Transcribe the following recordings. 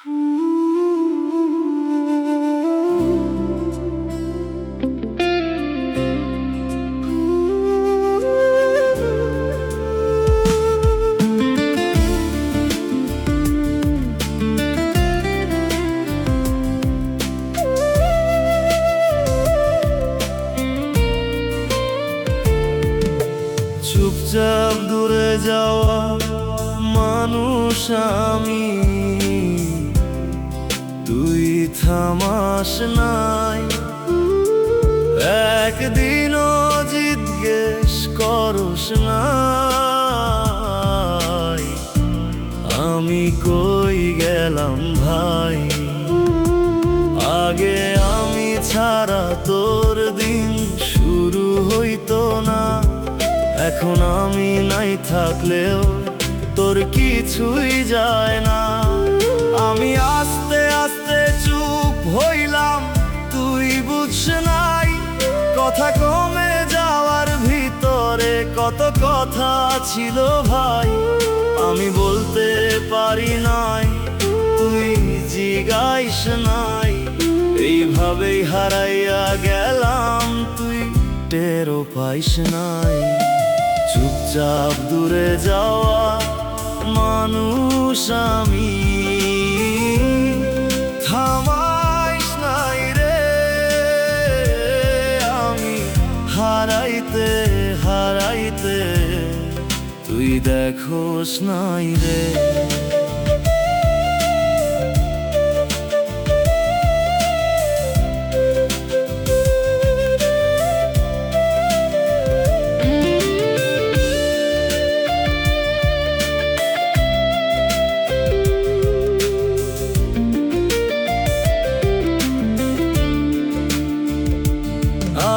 চুপচাপ দূরে যাওয়া মানুষ আমি, তুই থামাস নাই একদিনও, জিজ্ঞেস করস নাই আমি কই গেলাম ভাই। আগে আমি ছাড়া তোর দিন শুরু হইতো না, এখন আমি নাই থাকলেও তোর কিছুই যায় না। আমি আস্তে আস্তে চুপ হইলাম, তুই বুঝছ নাই কথা কমে যাওয়ার ভিতরে কত কথা ছিল ভাই। আমি বলতে পারি নাই, তুই জিগাইস নাই, এইভাবেই হারাইয়া গেলাম, তুই টেরও পাইস নাই। চুপচাপ দূরে যাওয়া মানুষ আমি, থামাইস নাই রে, আমি হারাইতে হারাইতে তুই দেখোস নাই রে।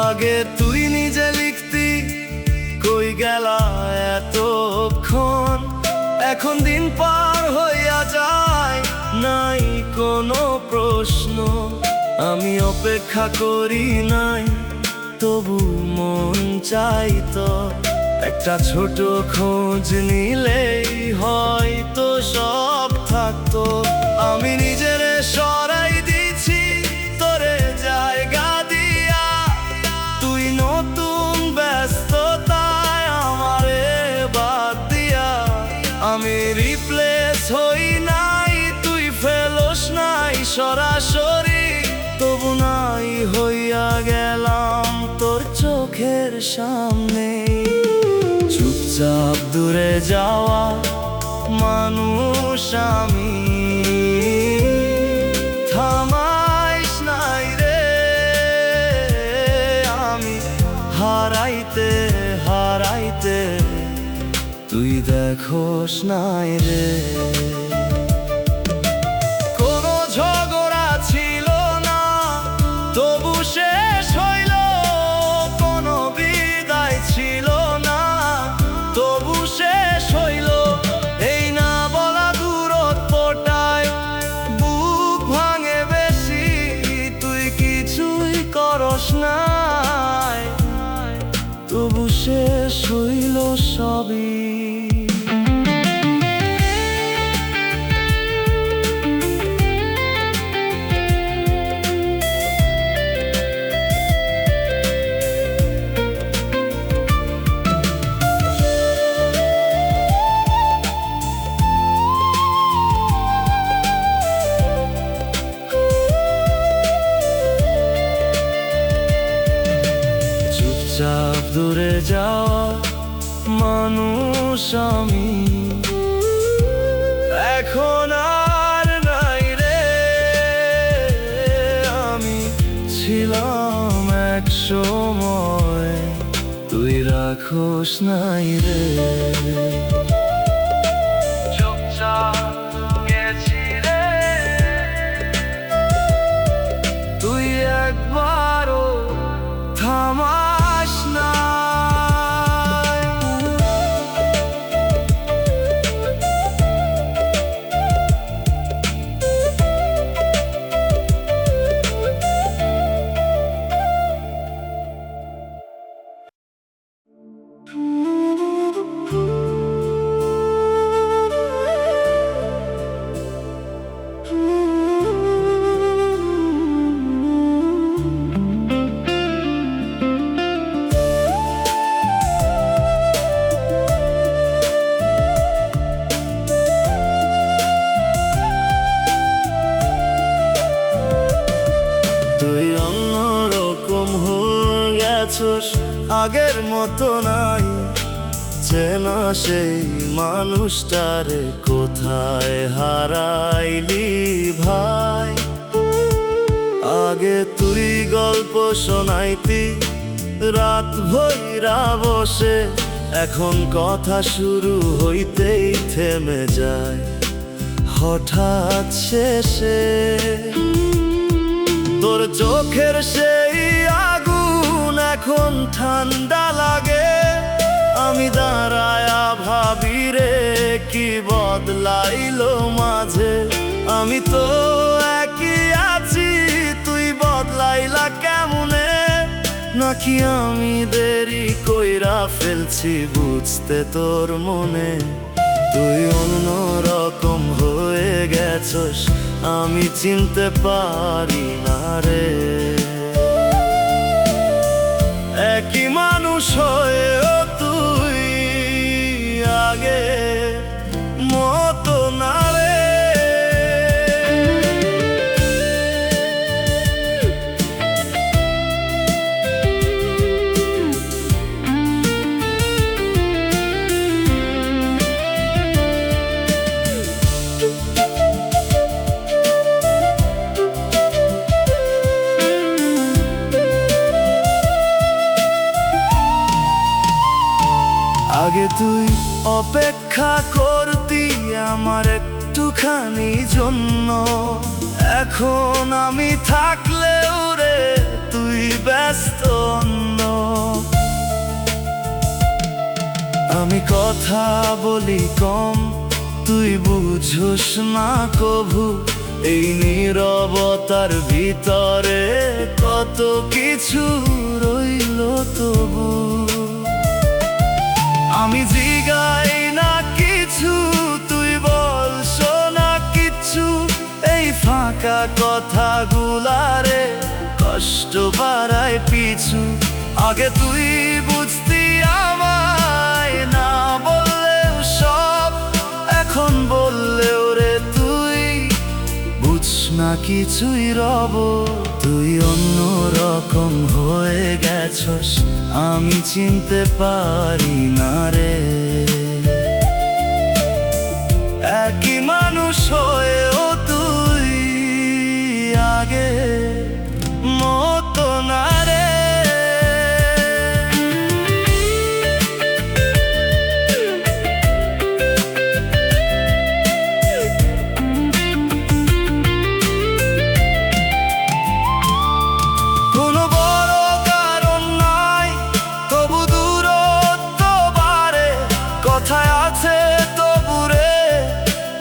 আগে তুই নিজে লিখতি, কই গেলা এতক্ষণ, এখন দিন পার হইয়া যায়, নাই কোনো প্রশ্ন। আমি অপেক্ষা করি নাই, তবু মন চাইতো একটা ছোট খোঁজ নিলেই হয়তো সব থাকতো। আমি নিজের সরাই দিছি তোরে জায়গা দিয়া, তুই নতুন ব্যস্ততায় আমারে বাদ দিয়া। আমি রিপ্লেস হই নাই, তুই ফেলোস নাই সরাসরি, তবু নাই হইয়া গেলাম তোর চোখের সামনে। চুপচাপ দূরে যাওয়া মানুষ আমি, থামাইস নাই রে, আমি হারাইতে হারাইতে তুই দেখোস নাই রে। কোনো ঝগড়া ছিল না, তবু শেষ হইল, কোনো বিদায় ছিল না, তবু শেষ হইল। এই না বলা দূরত্বটায় বুক ভাঙে বেশি, তুই কিছুই করস নাই, তবু শেষ হইল সবই। চুপচাপ দূরে যাওয়া মানুষ আমি, এখন আর নাই রে, আমি ছিলাম এক সময়, তুই রাখোস নাই রে। চুপচাপ গেছি রে, তুই একবারও থামাস নাই। আগের মতো নাই, চেনা সেই মানুষটারে কোথায় হারাইলি ভাই। আগে তুই গল্প শোনাইতি রাত ভৈরা বসে, এখন কথা শুরু হইতেই থেমে যায় হঠাৎ শেষে। তোর চোখের সেই আগুন এখন ঠান্ডা লাগে, আমি দাঁড়ায়া ভাবি রে কি বদলাইলো মাঝে। আমি তো একই আছি, তুই বদলাইলা কেমনে? নাকি আমি দেরি কইরা ফেলছি বুঝতে তোর মনে? তুই অন্য রকম হয়ে গেছস, আমি চিনতে পারি না রে। একই মানুষ হয়েও তুই আগে মতো না রে। আগে তুই অপেক্ষা করতি আমার একটুখানি জন্য, এখন আমি থাকলেও রে তুই ব্যস্ত অন্য। আমি কথা বলি কম, তুই বুঝোস না কভু, এই নীরবতার ভিতরে কত কিছু রইল তবু। আমি জিগাই না কিছু, তুই বলছ না কিচ্ছু, এই ফাঁকা কথাগুলারে কষ্ট বাড়ায় পিছু। আগে তুই বুঝতি আমায় না বললেও সব, এখন বললেও রে তুই বুঝ না কিছুই রব। তুই অন্য রকম হয়ে গেছস, আমি চিনতে পারি না রে। একই মানুষ হয়েও তুই আগে মতো না রে।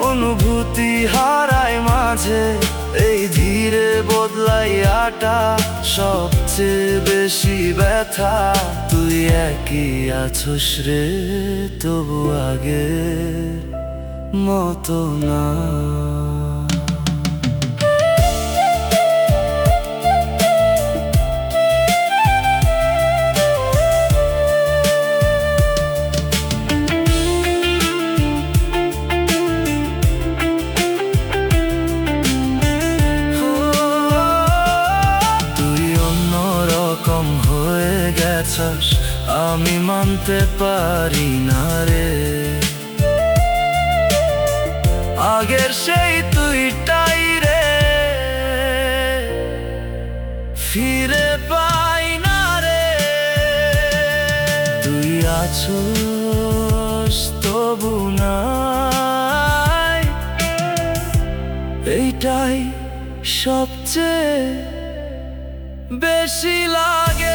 অনুভূতি হারায় মাঝে, এই ধীরে বদলাইয়াটা সবচেয়ে বেশি ব্যথা। তুই একই আছোস রে তবু আগের মতো না। আমি মানতে পারি না রে। আগের সেই তুইটাই রে ফিরে পাই না রে। তুই আছোস তবু নাই, এইটাই সবচেয়ে বেশি লাগে।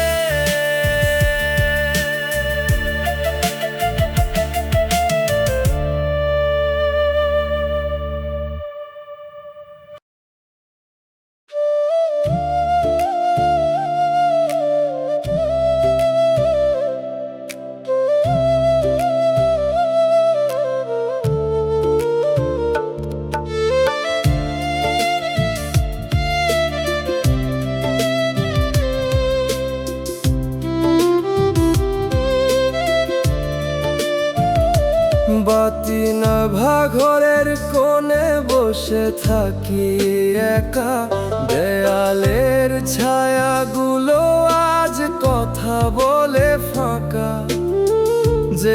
বাতি নাভা ঘরের কোণে বসে থাকি একা, দেয়ালের ছায়াগুলো আজ কথা বলে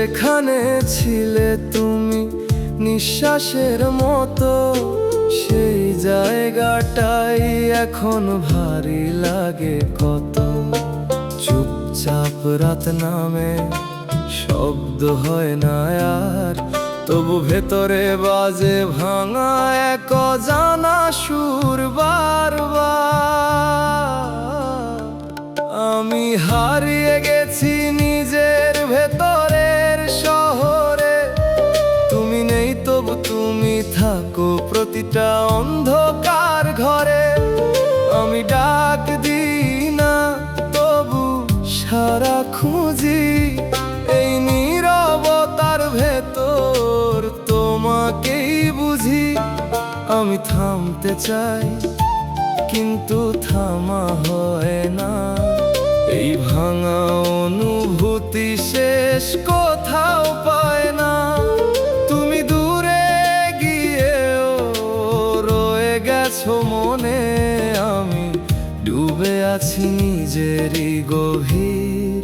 যেখানে ছিলে তুমি নিঃশ্বাসের মতো, সেই জায়গাটাই এখন ভারী লাগে কত। চুপচাপ রাত নামে, শব্দ হয় না আর, তবু ভেতরে বাজে ভাঙা এক অজানা সুর বারবার। আমি হারিয়ে গেছি নিজের ভেতরের শহরে, তুমি নেই তবু তুমি থাকো প্রতিটা অন্ধকার ঘরে। আমি ডাক দিই না তবু সারা খুঁজি, এই নীরবতার ভেতর তোমাকেই বুঝি। আমি থামতে চাই কিন্তু থামা হয় না, এই ভাঙা অনুভূতি শেষ কোথাও পায় না। তুমি দূরে গিয়েও রয়ে গেছো মনে, আমি ডুবে আছি নিজেরই গভীর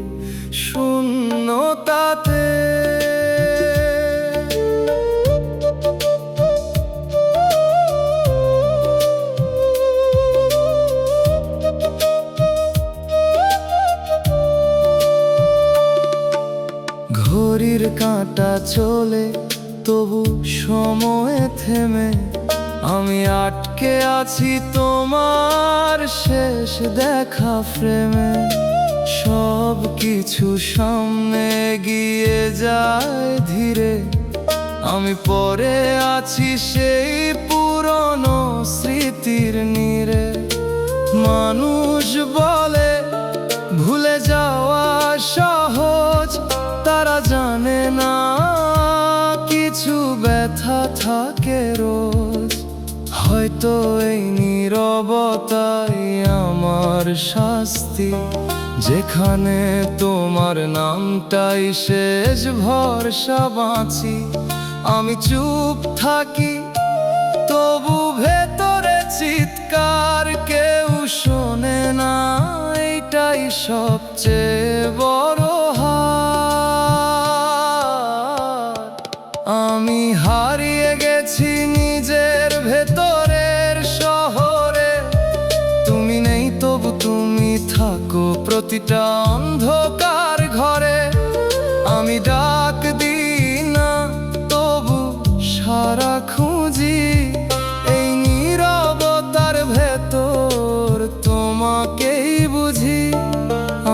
শূন্যতাতে। ঘড়ির কাঁটা চলে তবু সময়ে থেমে, আমি আটকে আছি তোমার শেষ দেখা ফ্রেমে। সব কিছু সামনে এগিয়ে যায় ধীরে, আমি পড়ে আছি সেই পুরনো স্মৃতির নীড়ে। মানুষ বলে ভুলে যাওয়া সহজ, তারা জানে না কিছু ব্যথা থাকে রোজ। হয়তো এই নীরবতাই আমার শাস্তি, যেখানে তোমার নামটাই শেষ ভরসা বাঁচি। আমি চুপ থাকি তবু ভেতরে চিৎকার কেউ শোনে না, এইটাই সবচেয়ে বড় হার। আমি হারিয়ে গেছি নিজের ভেতরের শহরে, তুমি নেই তবু তুমি থাকো প্রতিটা অন্ধকার ঘরে। আমি ডাক দিই না তবু সারা খুঁজি, এই নীরবতার ভেতর তোমাকেই বুঝি।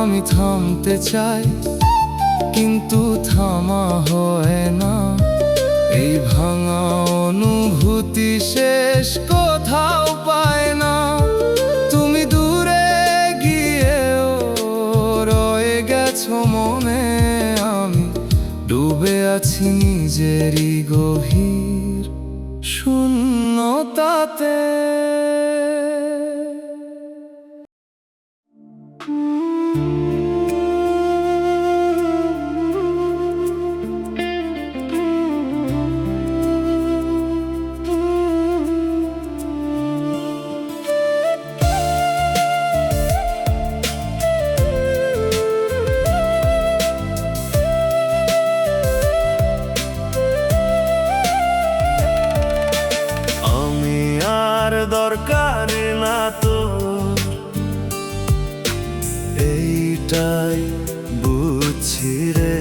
আমি থামতে চাই কিন্তু থামা হয় না, এই ভাঙা অনুভূতি শেষ কোথাও পায় না। তুমি দূরে গিয়েও রয়ে গেছো মনে, আমি ডুবে আছি নিজেরই গভীর শূন্যতাতে। দরকার না তো এইটাই বুঝছি রে,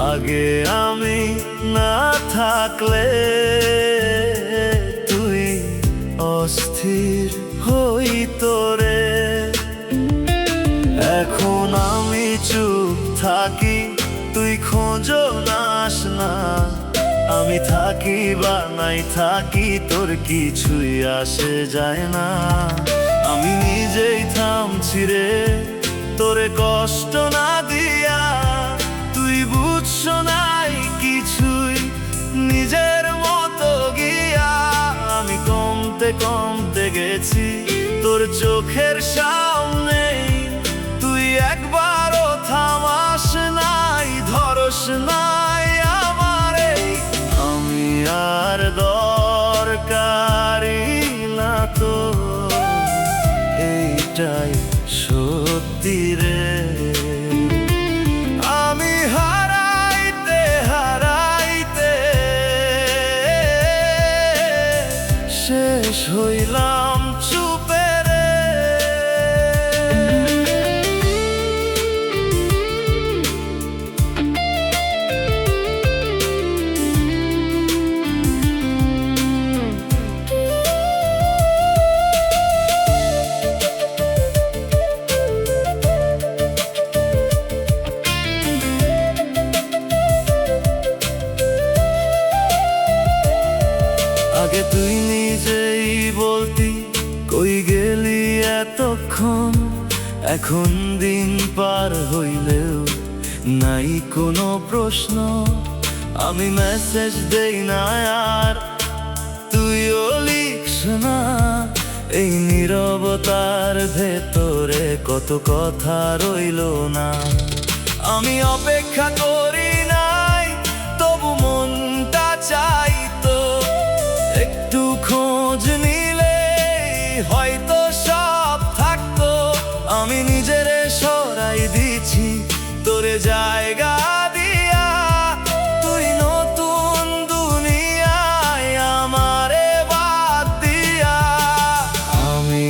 আগে আমি না থাকলে তুই অস্থির হইতো রে। এখন আমি চুপ থাকি তুই খোঁজো নাস না, আমি থাকি বা নাই থাকি তোর কিছুই আসে যায় না। আমি নিজেই থামছি রে তোরে কষ্ট না দিয়া, তুই বুঝছো নাই কিছুই নিজের মতো গিয়া। আমি কমতে কমতে গেছি তোর চোখের সামনে, তুই একবারও থামাস নাই ধরস নাই আমারে। আমি আর দরকারি না তো এইটাই সত্যি রে, হইলাম চুপে রে। আগে তুই নিজেই বলতি কই গেলি এতক্ষণ, এখন দিন পার হইলেও নাই কোনো প্রশ্ন। আমি মেসেজ দেই না আর তুইও লিখস না, এই নীরবতার ভেতরে কত কথা রইল না। আমি অপেক্ষা করি নাই, তবু মনটা চাইতো একটু খোঁজ নিলে হয়তো সব থাকতো। আমি নিজেরে সরাই দিছি তোরে জায়গা দিয়া, তুই নতুন দুনিয়ায় আমারে বাদ দিয়া। আমি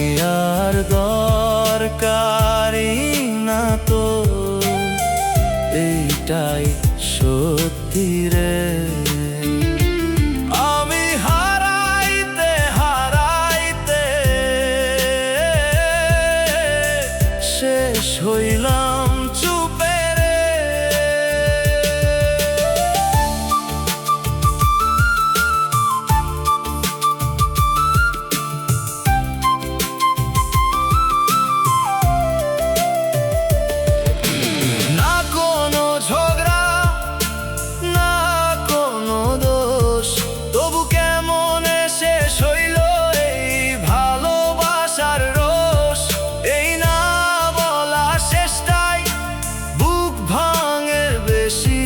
আর দরকারি না তো, এইটাই সত্যি রে। শেষ হইলাম চুপে রে। না কোনো ঝগড়া, না কোনো দোষ, তবু কেমন শেষ হইল এই ভালোবাসার রোষ। এই না শেষটাই বুক ভাঙে বেশি,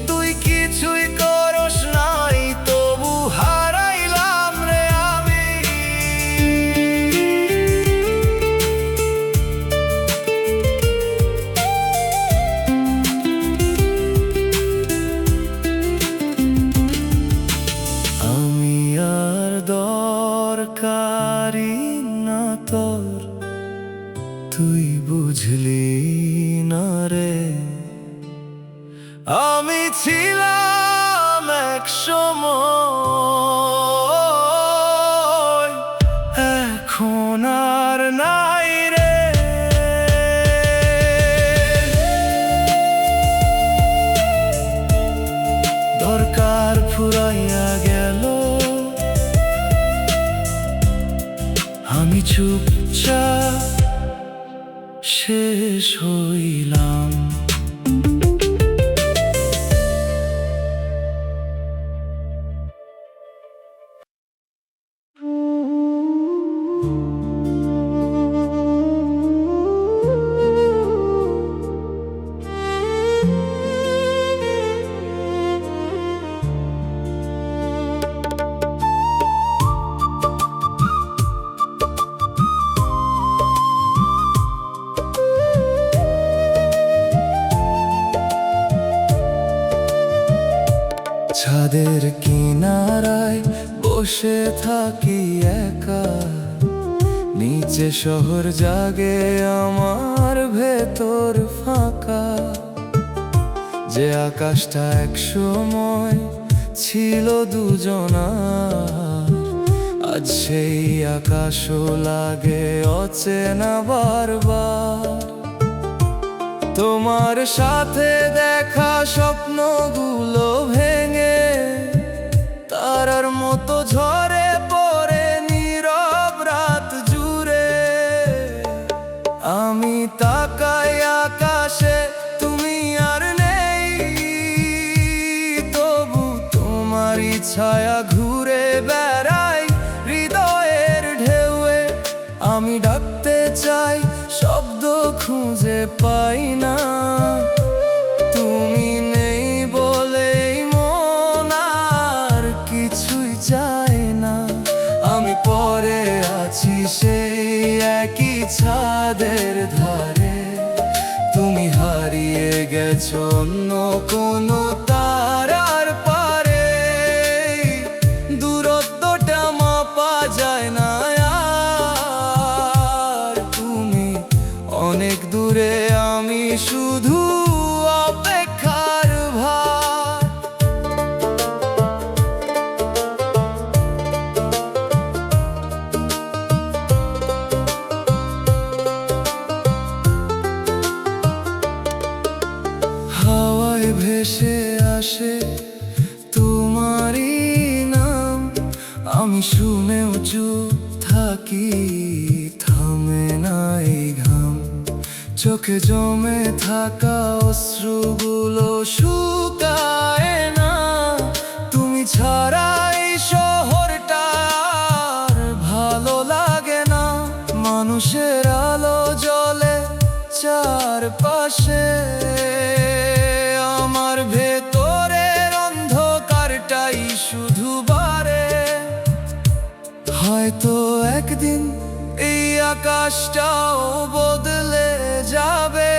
তুই কিছুই করস নাই তবু হারাইলাম রে আমি। আমি আর দরকারি না তোর, তুই বুঝলি না রে। আমি ছিলাম এক সময়, এখন আর নাই রে। দরকার ফুরাইয়া গেল, আমি চুপচাপ শেষ হইলাম। ছাদের কিনারায় বসে থাকি একা, নিচে শহর জাগে আমার ভেতর ফাঁকা। যে আকাশটা এক সময় ছিল দুজনার, আজ সেই আকাশও লাগে অচেনা বারবার। তোমার সাথে দেখা স্বপ্নগুলো ভেঙে তারার মতো ঝরে পড়ে নীরব রাত জুড়ে। আমি তাকাই আকাশে, তুমি আর নেই, তবু তোমারই ছায়া ঘুরে বেড়াই হৃদয়ের ঢেউয়ে। আমি ডাকতে চাই, শব্দ খুঁজে পাই না, তুমি নেই বলেই মন আর কিছুই চায় না। আমি পড়ে আছি সেই একই ছাদের ধারে, তুমি হারিয়ে গেছো অন্য কোনো তারার পারে। দূরত্বটা মাপা যায় না, আমি শুনেও চুপ থাকি, থামে না এই ঘাম, চোখে জমে থাকা অশ্রুগুলো শুকায় না। তুমি ছাড়া এই শহরটা আর ভালো লাগে না। মানুষের আলো জ্বলে চারপাশে, আমার ভেতরের অন্ধকারটাই শুধু বাড়ে। হয়তো একদিন এই আকাশটাও বদলে যাবে,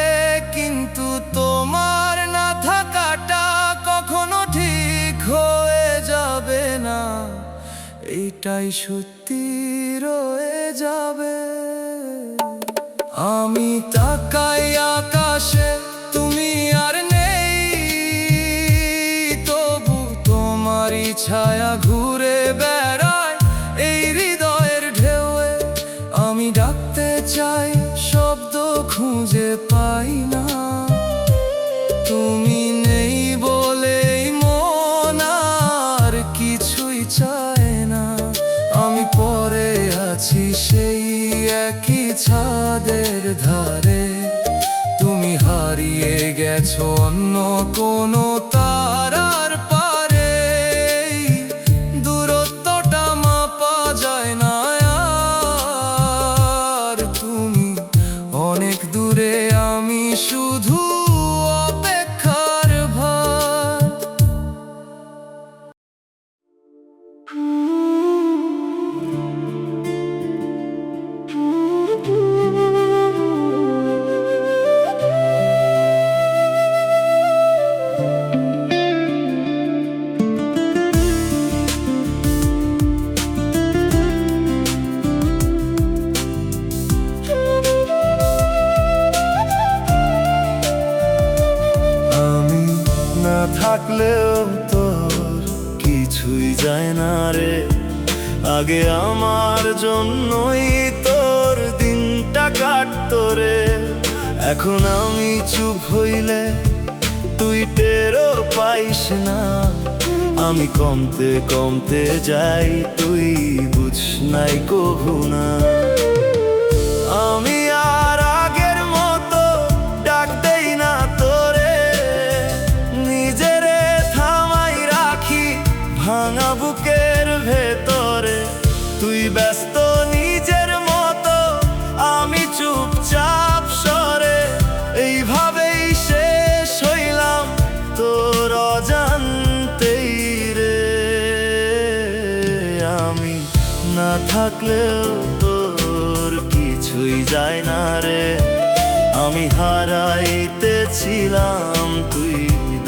কিন্তু তোমার না থাকাটা কখনো ঠিক হয়ে যাবে না। এইটাই সত্যি রয়ে যাবে। আমি তাকাই আকাশে, তুমি আর নেই, তবু তোমারই ছায়া ঘুরে বেড়ায় এই হৃদয়ের ঢেউয়ে। আমি ডাকতে চাই, শব্দ খুঁজে পাই না। তুমি নেই বলেই মন আর কিছুই চায় না। আমি পড়ে আছি সেই একই ছাদের ধারে, তুমি হারিয়ে গেছো অন্য কোনো তারার পারে। দূরত্বটা মাপা যায় না আর, তুমি অনেক দূরে, আমি শুধু অপেক্ষার ভার। থাকলেও তোর কিছুই যায় না রে। আগে আমার জন্যই তোর দিনটা কাটতো রে। এখন আমি চুপ হইলে তুই টেরও পাইস না। আমি কমতে কমতে যাই, তুই বুঝ নাই কভু না। আমি আর আগের মতো ডাক দেই না তোরে, নিজেরে থামাই রাখি ভাঙা বুকের ভেতরে। তুই ব্যস্ত নিজের মতো, আমি চুপচাপ সরে। এইভাবেই শেষ হইলাম তোর অজান্তেই রে। আমি না থাকলেও তোর কিছুই যায় না রে। আমি হারাইতেছিলাম, তুই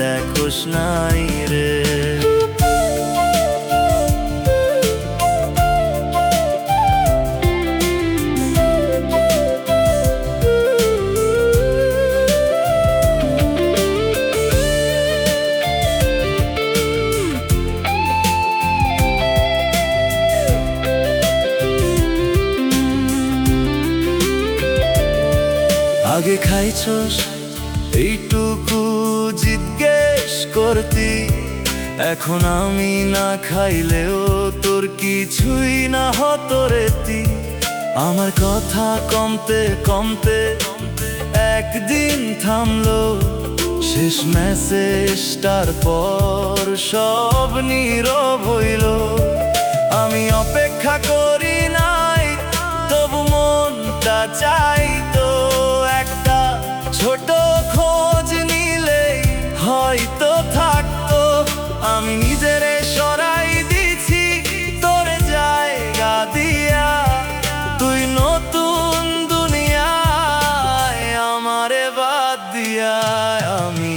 দেখোস নাই রে। আগে খাইছস এইটুকু জিজ্ঞেস করতি, এখন আমি না খাইলেও তোর কিছুই না হতো রেতি। আমার কথা কমতে কমতে একদিন থামলো, শেষ মেসেজটার পর সব নীরব হইল। আমি অপেক্ষা করি নাই, তবু মনটা চাইতো একটা ছোট খোঁজ নিলেই হয়তো থাকতো। আমি নিজেরে সরাই দিছি তোর জায়গা দিয়া, তুই নতুন দুনিয়ায় আমারে বাদ দিয়া। আমি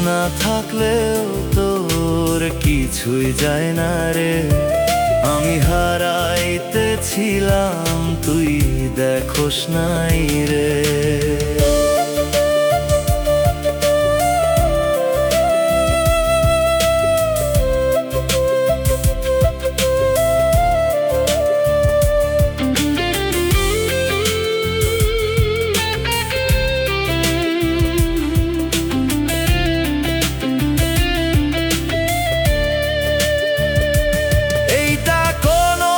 না থাকলেও তোর কিছুই যায় না রে। আমি হারাইতেছিলাম, তুই দেখোস নাই রে। এইটা কোনো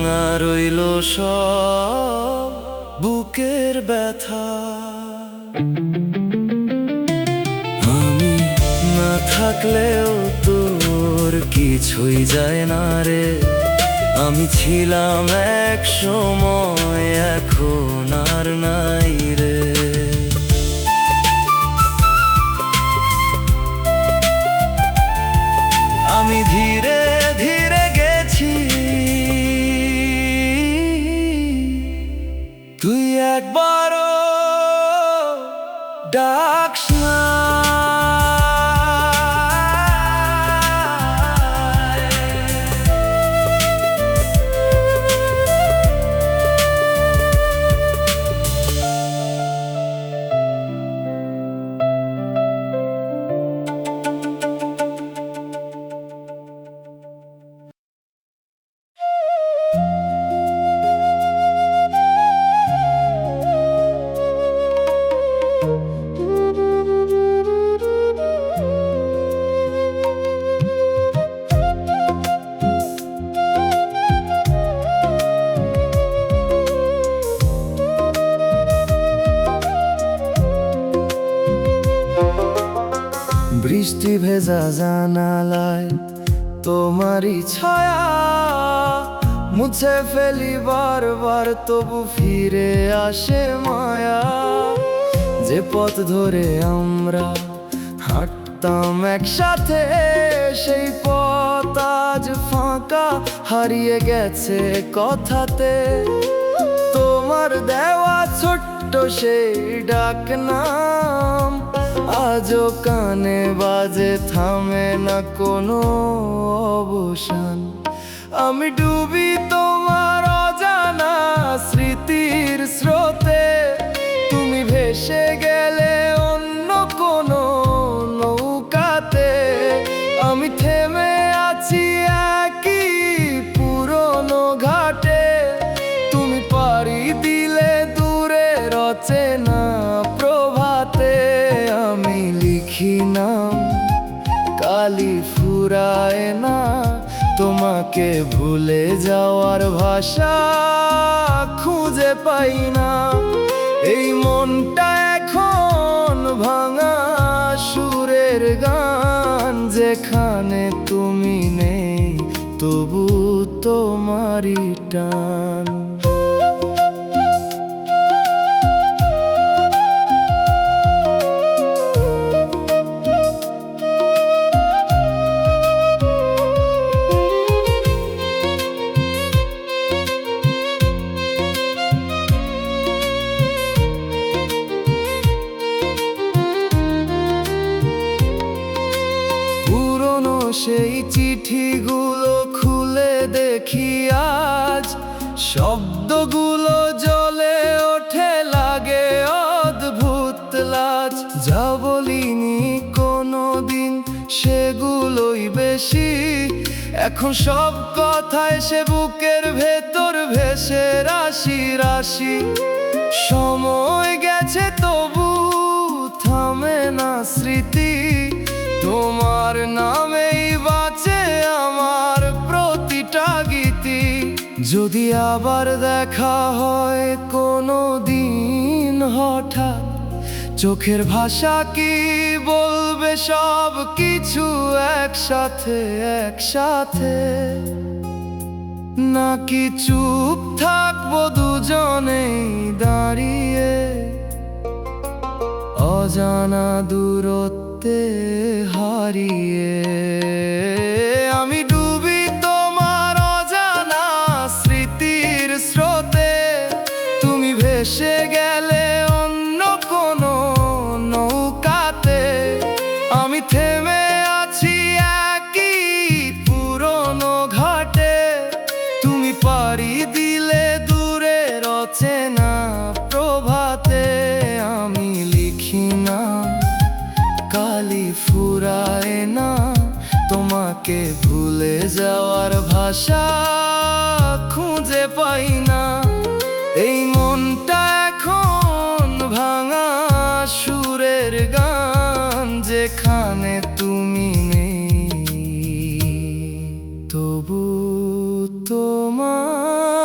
ভাঙা রইল সব বুকের ব্যথা। আমি না থাকলেও তোর কিছুই যায় না রে। আমি ছিলাম এক সময়, এখন আর নাই রে। আমি ধীরে ধীরে গেছি, তুই একবারও ডাকস না। বৃষ্টি ভেজা জানালায় তোমারই ছায়া, মুছে ফেলি বারবার তবু ফিরে আসে মায়া। যে পথ ধরে আমরা হাঁটতাম একসাথে, সেই পথ আজ ফাঁকা হারিয়ে গেছে কথাতে। তোমার দেওয়া ছোট্ট সেই ডাক নাম আজও কানে বাজে, থামে না কোনো অবসান। আমি ডুবি তোমার অজানা স্মৃতির স্রোতে, তুমি ভেসে গেলে অন্য কোনো নৌকাতে। আমি থেমে আছি একই পুরনো ঘাটে, তুমি পাড়ি দিলে দূরের অচেনা প্রভাতে। আমি লিখি নাম, কালি ফুরায় না, তোমাকে ভুলে যাওয়ার ভাষা খুঁজে পাই না। এই মনটা এখন ভাঙা সুরের গান, যেখানে তুমি নেই তবু তোমারই টান। সেই চিঠিগুলো খুলে দেখি আজ, শব্দগুলো জ্বলে ওঠে লাগে অদ্ভুত লাজ। যা বলিনি কোনোদিন সেগুলোই বেশি, এখন সব কথা এসে বুকের ভেতর ভেসে রাশি রাশি। সময় গেছে তবু থামে না স্মৃতি, তোমার নামেই বাঁচে আমার প্রতিটা গীতি। যদি আবার দেখা হয় কোনো দিন হঠাৎ, চোখের ভাষা কি বলবে সব কিছু একসাথে একসাথে, নাকি চুপ থাকবো দুজনেই দাঁড়িয়ে অজানা দূরত্বে হারিয়ে। আমি ডুবি তোমার অজানা স্মৃতির স্রোতে, তুমি ভেসে গেলে অন্য কোনো নৌকাতে। আমি থেমে আছি একই পুরনো ঘাটে, তুমি পাড়ি দিলে দূরের অচেনা প্রভাতে। আমি লিখি না, কালি ফুরায় না, তোমাকে ভুলে যাওয়ার ভাষা খুঁজে পাই না। এই মনটা এখন ভাঙা সুরের গান, যেখানে তুমি নেই তবু তোমার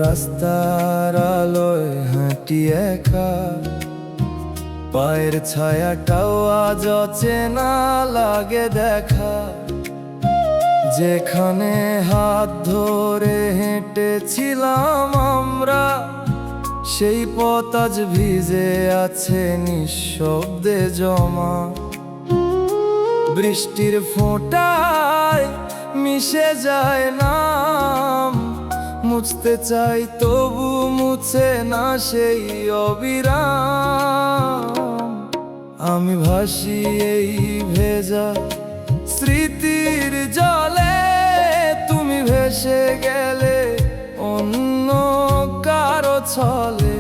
রাস্তার আলোয় হাঁটি একা, পায়ের ছায়াটাও আজ অচেনা লাগে দেখা। যেখানে হাত ধরে হেঁটেছিলাম আমরা, সেই পথ আজ ভিজে আছে নিঃশব্দে জমা। বৃষ্টির ফোঁটায় মিশে যায় নাম, মুছতে চাই তবু মুছে না সেই অবিরাম। আমি ভাসি এই ভেজা স্মৃতির জলে, তুমি ভেসে গেলে অন্য কারো ছলে।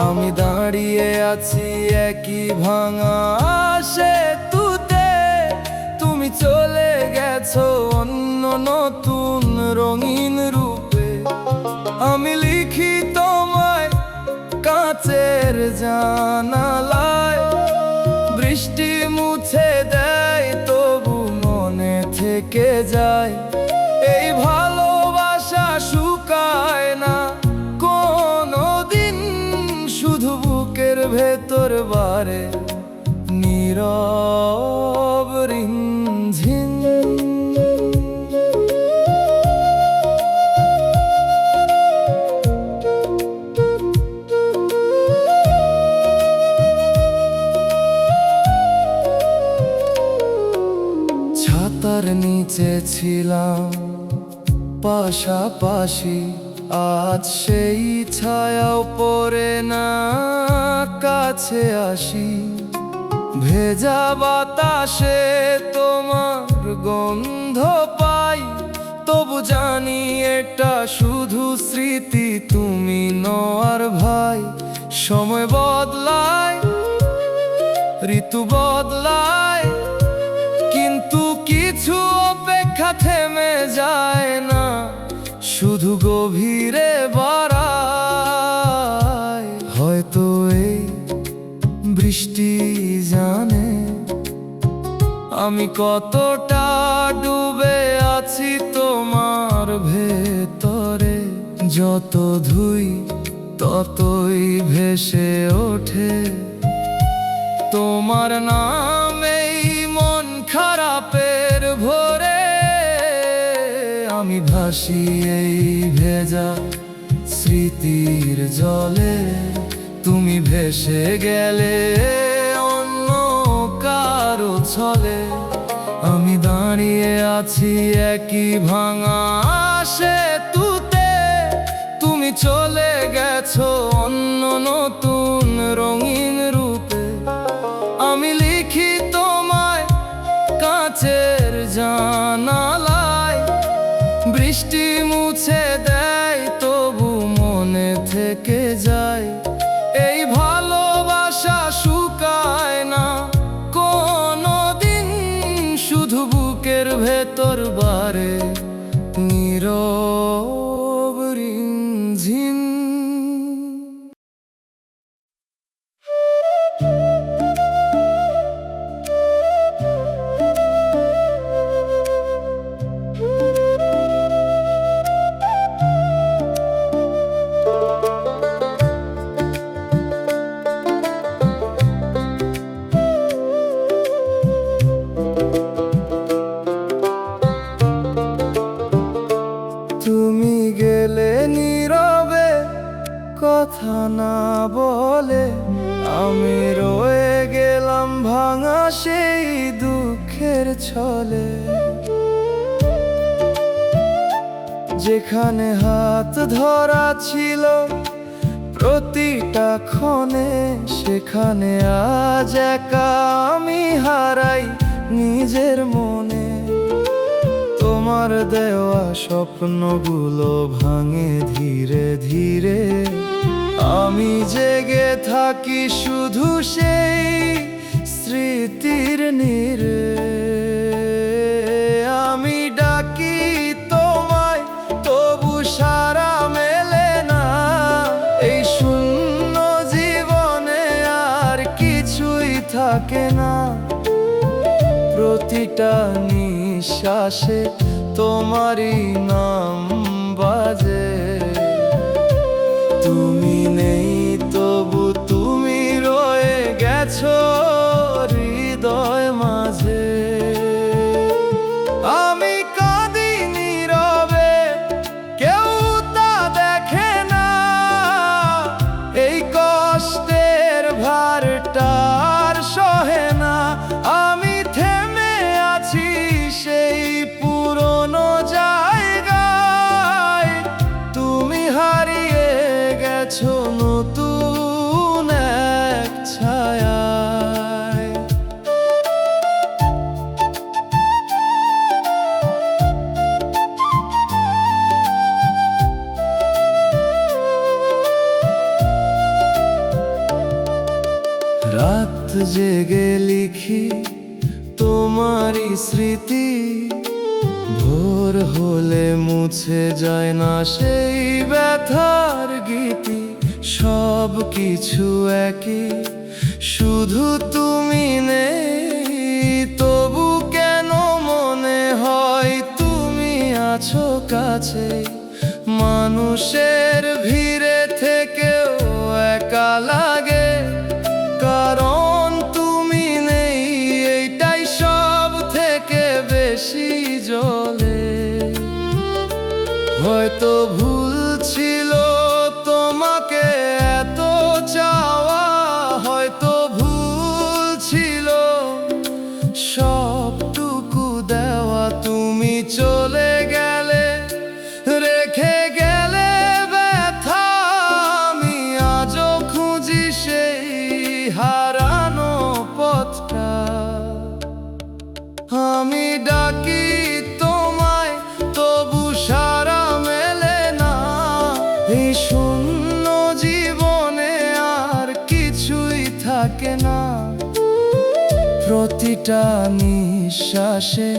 আমি দাঁড়িয়ে আছি একই ভাঙা সেতুতে, তুমি চলে গেছো অন্য নতুন রঙিন রূপে। আমি লিখি তোমায় কাঁচের জানালায়, বৃষ্টি মুছে দেয় তবু মনে থেকে যায়। এই ভালোবাসা শুকায় না কোনোদিন, শুধু বুকের ভেতর বারে নীরব রিমঝিম। ছাতার নিচে ছিলাম পাশাপাশি, আজ সেই ছায়াও পড়ে না কাছে আসি। ভেজা বাতাসে তোমার গন্ধ পাই, তবু জানি এটা শুধু স্মৃতি, তুমি নও আর ভাই। সময় বদলায়, ঋতু বদলায়, কিন্তু কিছু অপেক্ষা থেমে যায় না, শুধু গভীরে বাড়ায়। হয়তো এই বৃষ্টি জানে আমি কতটা ডুবে আছি তোমার ভেতরে। যত ধুই ততই ভেসে ওঠে তোমার নামেই মন খারাপের ভোরে। আমি ভাসি এই ভেজা স্মৃতির জলে, তুমি ভেসে গেলে অন্য কারো ছলে। আমি দাঁড়িয়ে আছি একই ভাঙা সেতুতে, তুমি চলে গেছো অন্য নতুন রঙিন রূপে। আমি লিখি তোমায় কাঁচের জানালায়, বৃষ্টি মুছে দেয় তবু মনে থেকে যায়। এই ভালোবাসা শুকায় না কোনোদিন, শুধু বুকের ভেতর বারে নীরব রিমঝিম। তুমি গেলে নীরবে কথা না বলে, আমি রয়ে গেলাম ভাঙা সেই দুঃখের ছলে। যেখানে হাত ধরা ছিল প্রতিটা ক্ষণে, সেখানে আজ একা আমি হারাই নিজের মনে। তোমার দেওয়া স্বপ্নগুলো ভাঙে ধীরে ধীরে, আমি জেগে থাকি শুধু সেই স্মৃতির নীড়ে। আমি ডাকি তোমায় তবু সাড়া মেলে না, এই শূন্য জীবনে আর কিছুই থাকে না। প্রতিটা নিঃশ্বাসে তোমারই নাম বাজে, নেই তবু তুমি রয়ে গেছো হৃদয় মাঝে। আমি কাঁদি নীরবে, কেউ তা দেখে না, এই কষ্টের ভারটা আর সহে না। আমি থেমে আছি সেই পুরনো জায়গায়, তুমি হারিয়ে গেছো নতুন এক ছায়ায়। রাত জেগে লিখি তোমারই স্মৃতি, ভোর হলে মুছে যায় না সেই ব্যথার গীতি। সব কিছু একই, শুধু তুমি নেই, তবু কেন মনে হয় তুমি আছো কাছে। মানুষের ভিড়ে থেকেও একা লাগে, কারণ তুমি নেই, এইটাই সব থেকে বেশি জ্বলে। হয়তো ভুল ছিল তোমাকে এত চাওয়া, হয়তো ভুল ছিল সবটুকু দেওয়া। তুমি চলে গেলে, রেখে গেলে ব্যথা, আমি আজও খুঁজি সেই হারানো পথটা। আমি ডাকি তোমায়, তবু সারা মেলে না, এই শূন্য জীবনে আর কিছুই থাকে না। প্রতিটা নিঃশ্বাসে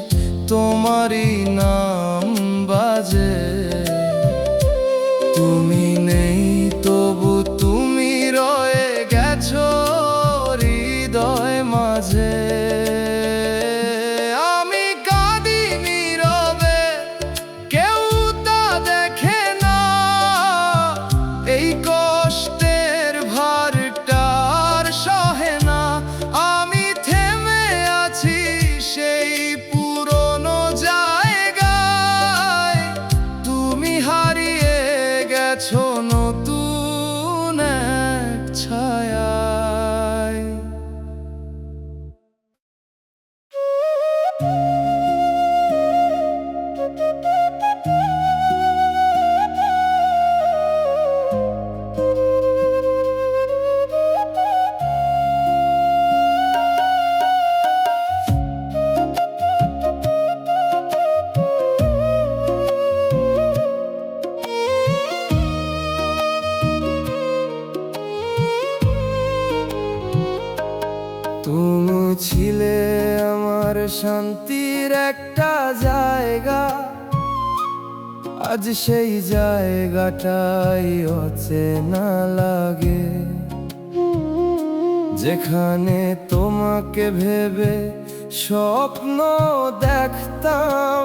তোমারই নাম বাজে। তুমি নেই তবু তুমি রয়ে গেছো হৃদয় মাঝে। আমি কাঁদি নীরবে, কেউ তা দেখে না, এই কষ্টের ভারটা আর সহে না। আমি থেমে আছি সেই পুরনো জায়গায়, তুমি হারিয়ে গেছো নতুন এক ছায়ায়। তুমি ছিলে আমার শান্তির একটা জায়গা, আজ সেই জায়গাটাই অচেনা লাগে। যেখানে তোমাকে ভেবে স্বপ্ন দেখতাম,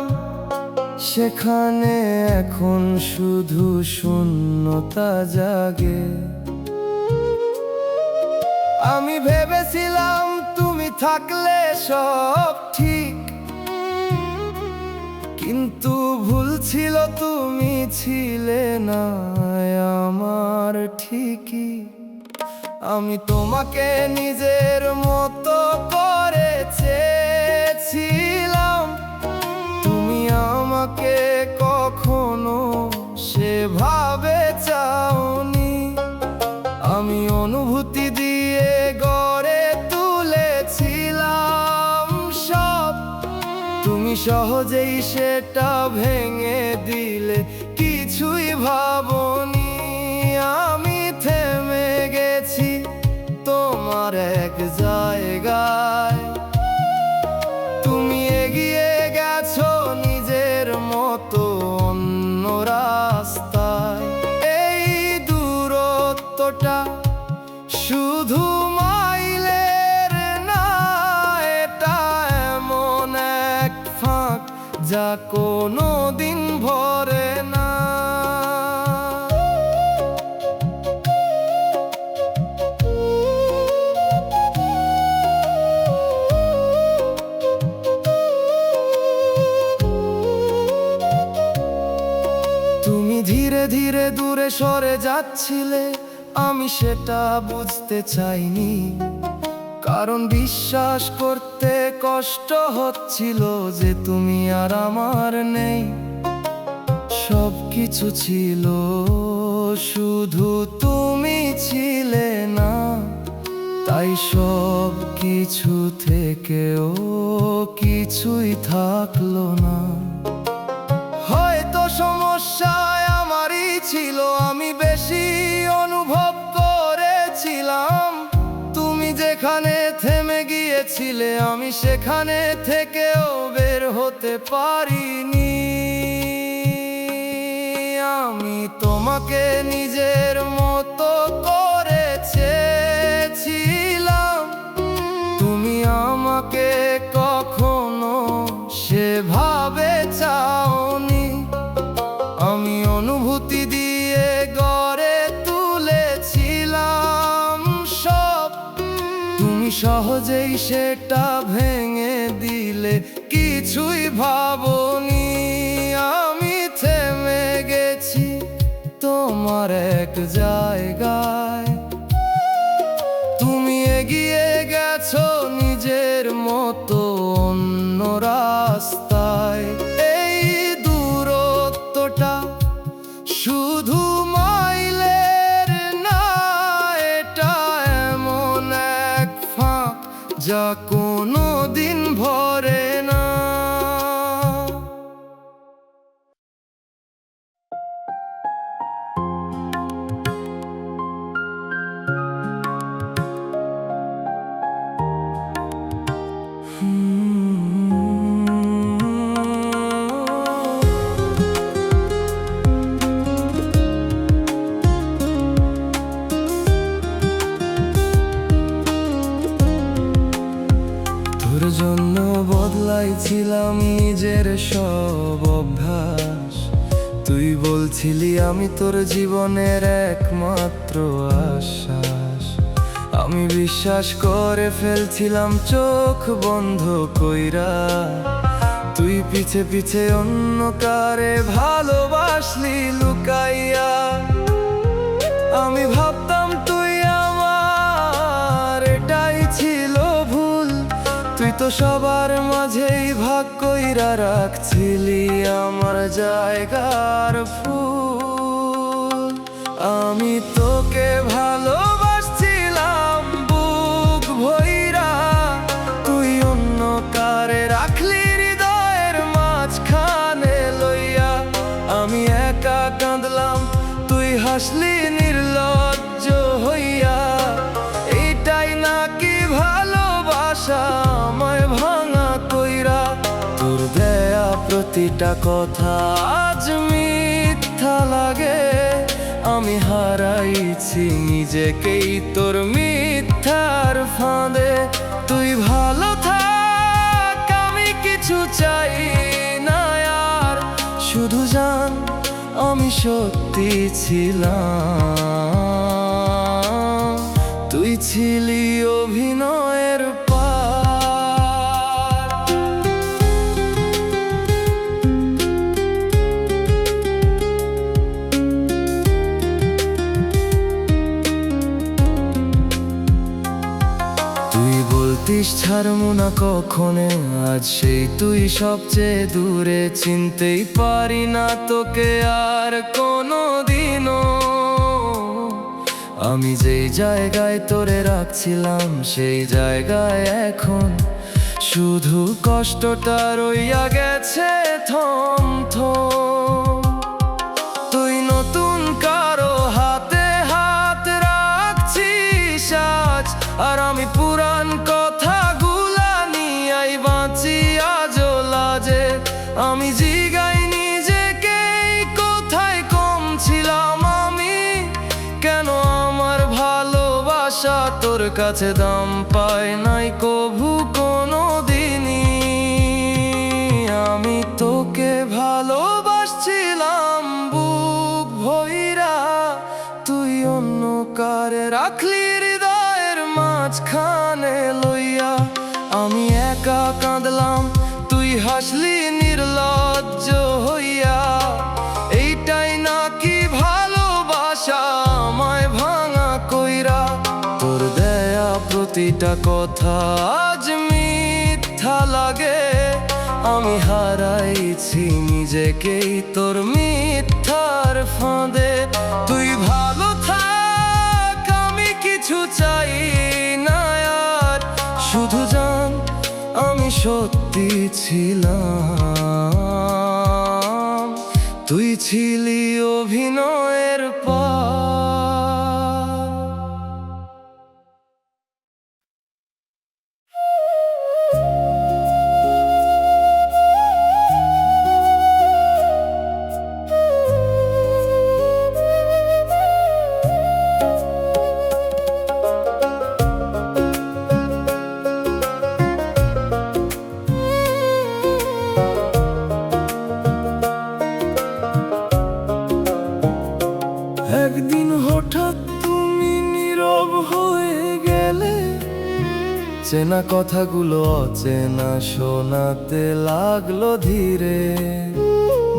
সেখানে এখন শুধু শূন্যতা জাগে। আমি ভেবেছিলাম তুমি থাকলে সব ঠিক, কিন্তু ভুল ছিল, তুমি ছিলে না আমার ঠিকই। আমি তোমাকে নিজের মতো করে চেয়েছিলাম, তুমি আমাকে কখনো সেভাবে চাওনি। আমি অনুভূতি দিয়ে গড়ে তুলেছিলাম সব, তুমি সহজেই সেটা ভেঙে দিলে, কিছুই ভাবনি। আমি থেমে গেছি তোমার এক জায়গায়, তুমি এগিয়ে গেছো নিজের মতো অন্য রাস্তায়। এই দূরত্বটা শুধু মাইলের না, এটা এমন এক ফাঁক যা কোনো দিন ভরে না। ধীরে দূরে সরে যাচ্ছিলে, আমি সেটা বুঝতে চাইনি, কারণ বিশ্বাস করতে কষ্ট হচ্ছিল যে তুমি আর আমার নেই। সব কিছু ছিল, শুধু তুমি ছিলে না, তাই সব কিছু থেকেও কিছুই থাকলো না। হয়তো সমস্যায় আমারই ছিল, আমি বেশি অনুভব করেছিলাম। তুমি যেখানে থেমে গিয়েছিলে, আমি সেখানে থেকেও বের হতে পারিনি। আমি তোমাকে নিজের মতো করে চেয়েছিলাম, তুমি আমাকে কখনো সেভাবে চাওনি। আমি অনুভূতি দিয়ে গড়ে তুলেছিলাম সব, তুমি সহজেই সেটা ভেঙে দিলে, কিছুই ভাবনি। আমি থেমে গেছি তোমার এক জায়গায়, তুমি এগিয়ে গেছো নিজের মতো অন্য রাস্তায়। এই দূরত্বটা শুধু মাইলের না, এটা এমন এক ফাঁক যা কোনো দিন ভরে না। তোর জন্য বদলাইছিলাম নিজের সব অভ্যাস, তুই বলছিলি আমি তোর জীবনের একমাত্র আশ্বাস। আমি বিশ্বাস করে ফেলছিলাম চোখ বন্ধ কইরা, তুই পিছে পিছে অন্য কারে ভালোবাসলি লুকাইয়া। আমি ভাবতাম তুই আমার, এটাই ছিল ভুল, তুই তো সবার মাঝেই ভাগ কইরা রাখছিলি আমার জায়গার ফুল। আমি তোকে ভালোবাসছিলাম বুক ভইরা, তুই অন্য কারে রাখলি হৃদয়ের মাঝখানে লইয়া। আমি একা কাঁদলাম, তুই হাসলি নির্লজ্জ হইয়া। এইটাই নাকি ভালোবাসা, আমায় ভাঙা কইরা। তোর দেয়া প্রতিটা কথা আজ মিথ্যা লাগে, আমি হারাইছি নিজেকেই তোর মিথ্যার ফাঁদে। তুই ভালো থাক, আমি কিছু চাই না আর, শুধু জান আমি সত্যি ছিলাম, তুই ছিলি অভিনয়ের পার। তুই বলতিস ছাড়বো না কখনো, আজ সেই তুই সবচেয়ে দূরে। চিনতেই পারি না তোকে আর কোনো দিনও, আমি যেই জায়গায় তোরে রাখছিলাম সেই জায়গায় এখন শুধু কষ্টটা রইয়া গেছে থম থম। তুই নতুন কারো হাতে হাত রাখছিস আজ, আর আমি পুরান কথাগুলা নিয়াই বাঁচি আজও লাজে। আমি জিগাই নিজেকে কোথায় কম ছিলাম আমি, কেন আমার ভালোবাসা তোর কাছে দাম পায় নাই কভু কোনো দিনই। আমি তোকে ভালোবাসছিলাম বুক ভইরা, তুই অন্য কারে রাখলি হৃদয়ের মাঝখানে লইয়া। আমি একা কাঁদলাম, তুই হাসলি নির্লজ্জ হইয়া। এইটাই নাকি প্রতিটা কথা আজ মিথ্যা লাগে। আমি হারাইছি নিজেকেই তোর মিথ্যার ফাঁদে। তুই ভালো থাক, আমি কিছু চাই না আর। শুধু জান আমি সত্যি ছিলাম, তুই ছিলি অভিনয়ের পার। একদিন হঠাৎ তুমি নীরব হয়ে গেলে, চেনা কথাগুলো অচেনা শোনাতে লাগলো ধীরে।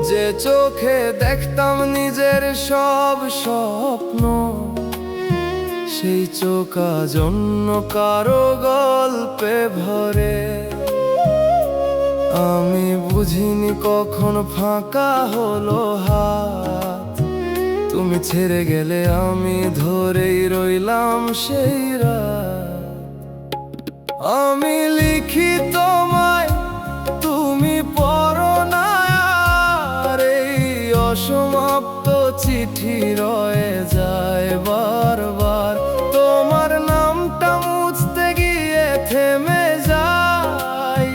যে চোখে দেখতাম নিজের সব স্বপ্ন, সেই চোখ আজ অন্য কারো গল্পে ভরে। আমি বুঝিনি কখন ফাঁকা হলো হাত, তুমি ছেড়ে গেলে আমি ধরেই রইলাম সেই রাত। আমি লিখি তোমায়, তুমি পড়ো না আর। এই অসমাপ্ত চিঠি রয়ে যায় বারবার। তোমার নামটা মুছতে গিয়ে থেমে যাই,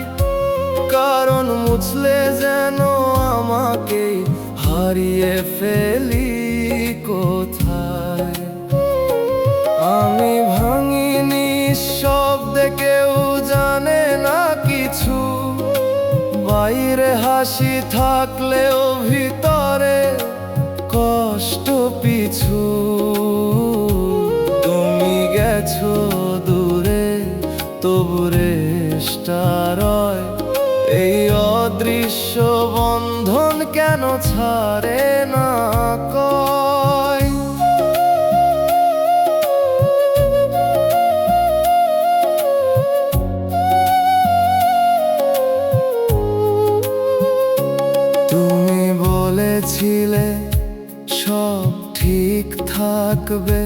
কারণ মুছলে যেন আমাকেই হারিয়ে ফেলি কোথায়। আমি ভাঙিনি শব্দে, কেউ জানে না কিছু। বাইরে হাসি থাকলেও ভিতরে কষ্ট পিছু। তুমি গেছো দূরে, তবু রেশটা রয়। এই অদৃশ্য বন্ধন কেন ছাড়ে না কয়। তুমি বলেছিলে সব ঠিক থাকবে,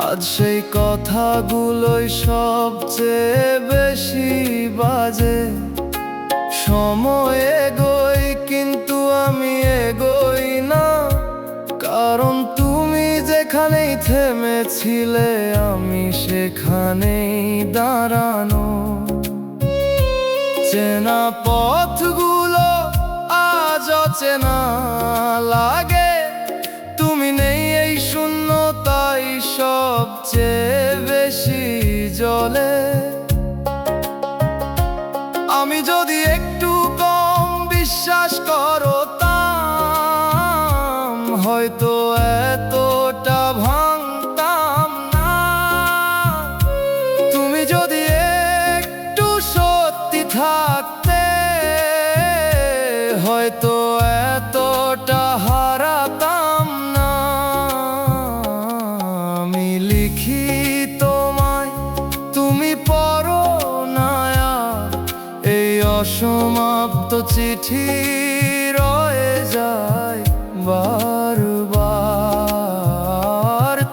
আজ সেই কথাগুলোই সবচেয়ে বেশি বাজে। সময় এগোই কিন্তু আমি এগোই না, কারণ তুমি যেখানেই থেমেছিলে আমি সেখানেই দাঁড়ানো। চেনা পথগুলো আজ অচেনা লাগে, তুমি নেই এই শূন্যতাই সবচেয়ে বেশি জ্বলে। আমি যদি একটু কম বিশ্বাস করতাম, হয়তো এতটা ভাঙতাম না। তুমি যদি একটু সত্যি থাকতে, হয়তো এতটা হারাতাম না। আমি লিখি তোমায়, তুমি পড়ো না আর। এই অসমাপ্ত চিঠি রয়ে যায় বারবার।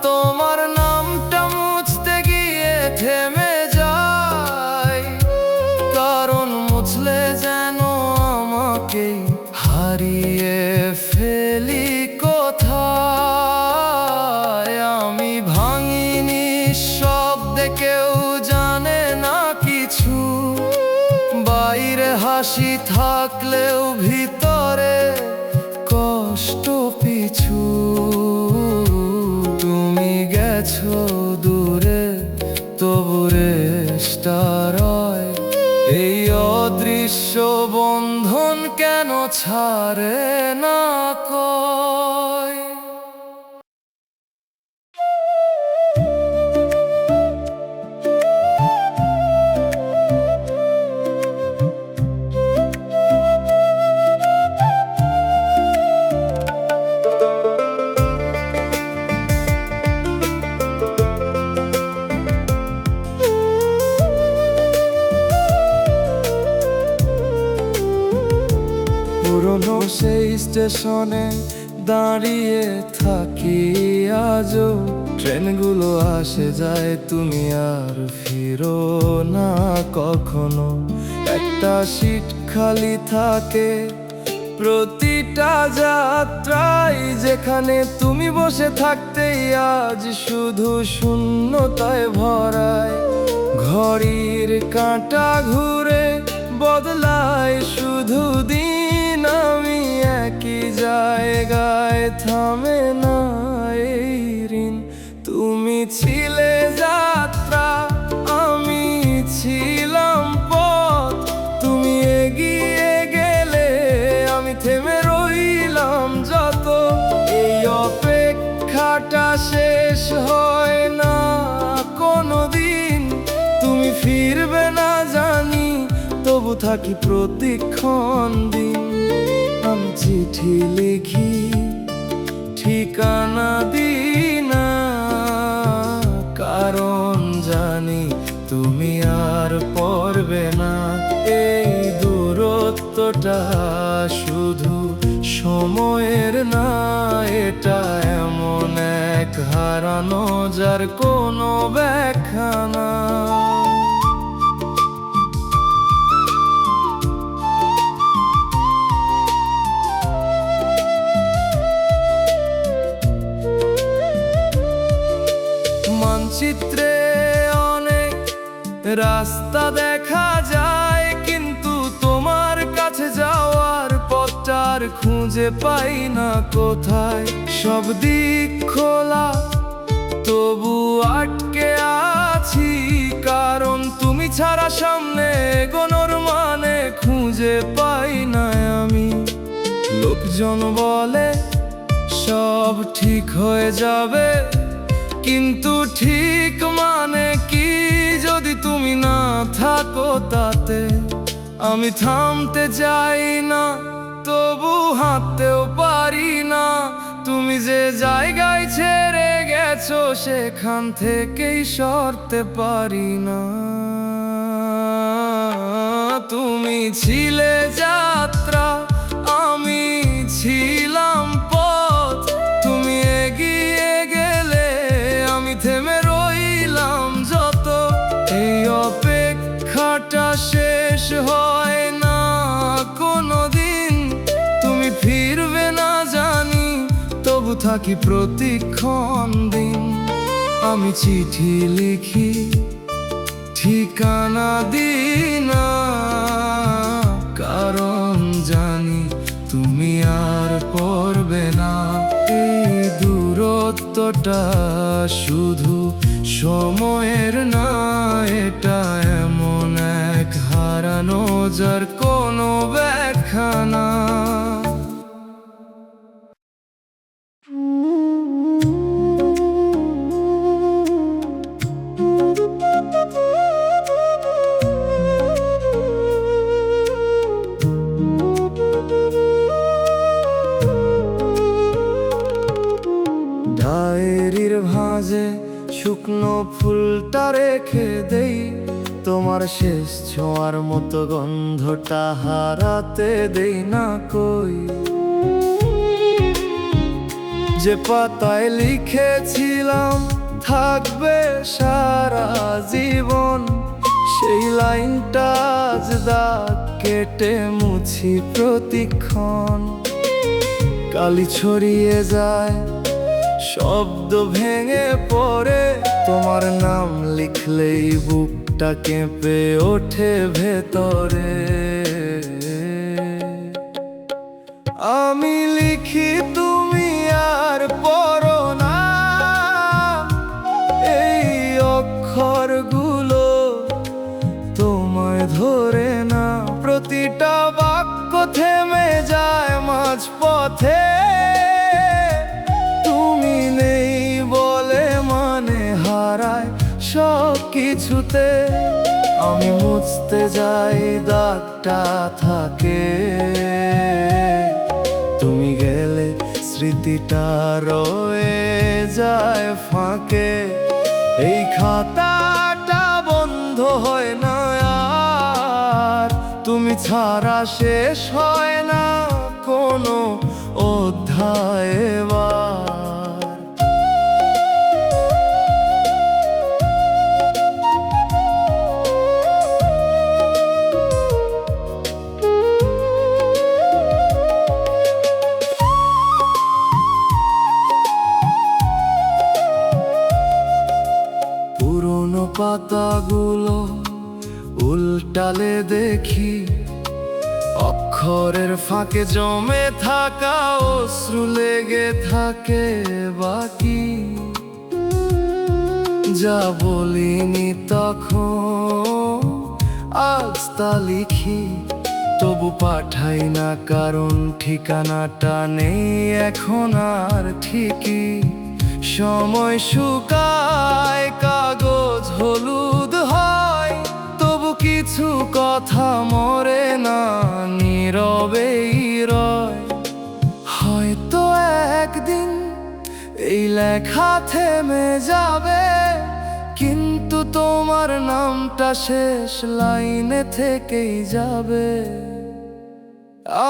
তোমার নামটা মুছতে গিয়ে থেমে যাই, কারণ মুছলে যেন আমাকেই হারিয়ে ফেলি কোথায়। আমি ভাঙিনি শব্দে, কেউ জানে না কিছু। বাইরে হাসি থাকলেও ভিতরে কষ্ট পিছু। তুমি গেছো দূরে, তবু রেশটা রয়। এই অদৃশ্য বন্ধন কেন ছাড়ে না কয়। সেই স্টেশনে দাঁড়িয়ে থাকি আজও। ট্রেনগুলো আসে যায়, তুমি আর ফিরো না কখনো। একটা সিট খালি থাকে প্রতিটা যাত্রায়, যেখানে তুমি বসে থাকতেই আজ শুধু শূন্যতায় ভরায়। ঘড়ির কাঁটা ঘুরে বদলায় শুধু দিন, আমি একই জায়গায় থামে না এই ঋণ। তুমি ছিলে যাত্রা, আমি ছিলাম পথ। তুমি এগিয়ে গেলে আমি থেমে রইলাম যত। এই অপেক্ষাটা শেষ হয় না কোনোদিন। তুমি ফিরবে না জানি, তবু থাকি প্রতিক্ষণ দিন। আমি চিঠি লিখি, ঠিকানা দিই না, কারণ জানি তুমি আর পড়বে না। এই দূরত্বটা শুধু সময়ের না, এটা এমন এক হারানো যার কোনো ব্যাখ্যা না। মানচিত্রে অনেক রাস্তা দেখা যায়, কিন্তু তোমার কাছে যাওয়ার পথটার খুঁজে পাই না কোথায়। সব দিক খোলা, তবু আটকে আছি, কারণ তুমি ছাড়া সামনে এগোনোর মানে খুঁজে পাই না আমি। লোকজন বলে সব ঠিক হয়ে যাবে, কিন্তু ঠিক মানে কি যদি তুমি না থাকো তাতে? আমি থামতে চাই না, তবু হাঁটতেও পারি না। তুমি যে জায়গায় ছেড়ে গেছো সেখান থেকেই সরতে পারি না। তুমি ছিলে যাত্রা, আমি ছিলাম পথ। তুমি এগিয়ে গেলে আমি থেমে রইলাম যত। এই অপেক্ষাটা শেষ হয় না কোনোদিন। তুমি ফিরবে না জানি, তবু থাকি প্রতিক্ষণ দিন। আমি চিঠি লিখি, ঠিকানা দিই না, কারণ জানি তুমি আর পড়বে না। এই দূরত্বটা শুধু সময়ের না, এটা এমন এক হারানো যার কোনো ব্যাখ্যা না। ডায়েরির ভাঁজে শুকনো ফুলটা রেখে দেই, তোমার শেষ ছোঁয়ার মতো গন্ধটা হারাতে দেই না কই। যে পাতায় লিখেছিলাম থাকবে সারা জীবন, সেই লাইনটা আজ দাগ কেটে মুছি প্রতিক্ষণ। কালি ছড়িয়ে যায়, শব্দ ভেঙে পড়ে, তোমার নাম লিখলেই বুকটা কেঁপে ওঠে ভেতরে। আমি লিখি, তুমি আর পড়ো না, এই অক্ষরগুলো তোমায় ধরে না। প্রতিটা বাক্য থেমে যায় মাঝ পথে, তুমি নেই বলে মানে হারায় সব কিছুতে। আমি মুছতে যাই, দাগটা থাকে, তুমি গেলে স্মৃতিটা রয়ে যায় ফাঁকে। এই খাতাটা বন্ধ হয় না আর, তুমি ছাড়া শেষ হয় না কোন কোনো অধ্যায় এবার। পুরোনো পাতাগুলো উল্টালে দেখি অক্ষরের ফাঁকে জমে থাকা অশ্রু লেগে থাকে বাকি। যা বলিনি তখন আজ তা লিখি, তবু পাঠাই না কারণ ঠিকানাটা নেই এখন আর ঠিকই। সময় শুকায়, কাগজ হলুদ হয়, তবু কিছু কথা মরে না, নীরবেই রয়। হয়তো একদিন এই লেখা থেমে যাবে, কিন্তু তোমার নামটা শেষ লাইনে থেকেই যাবে।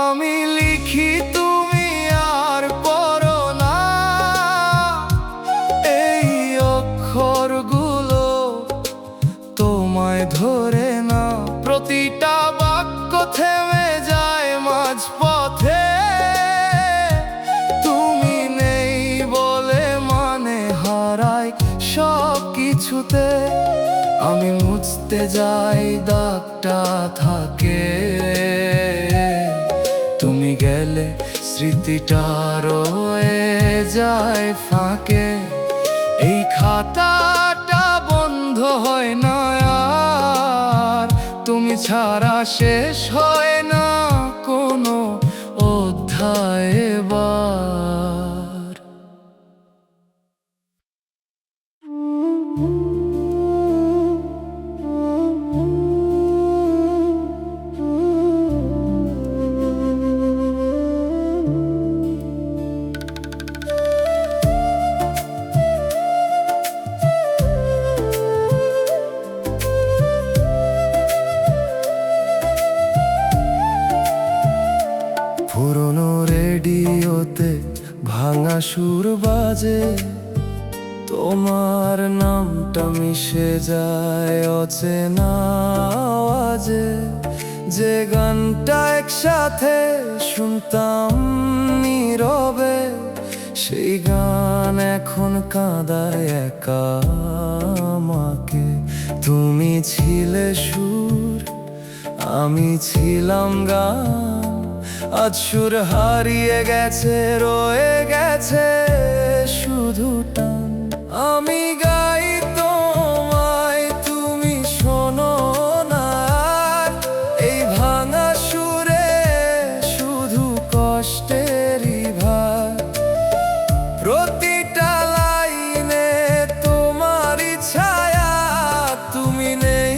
আমি লিখি, তুমি আর পড়ো না, এই অক্ষরগুলো তোমায় ধরে না। প্রতিটা বাক্য থেমে যায় মাঝপথে, তুমি নেই বলে মানে হারাই সব কিছুতে। আমি মুছতে যাই, দাগটা থাকে, তুমি গেলে স্মৃতিটা রয়ে যায় ফাঁকে। এই খাতাটা বন্ধ হয় না আর, তুমি ছাড়া শেষ হয় না কোনো অধ্যায় এবার। পুরনো রেডিওতে ভাঙা সুর বাজে, তোমার নামটা মিশে যায় অচেনা আওয়াজে। যে গানটা একসাথে শুনতাম নীরবে, সেই গান এখন কাঁদায় একা আমাকে। তুমি ছিলে সুর, আমি ছিলাম গান, আজ সুর হারিয়ে গেছে, রয়ে গেছে শুধু টান। আমি গাই তোমায়, তুমি শোনো না, এই ভাঙা সুরে শুধু কষ্টেরই ভার। প্রতিটা লাইনে তোমারই ছায়া, তুমি নেই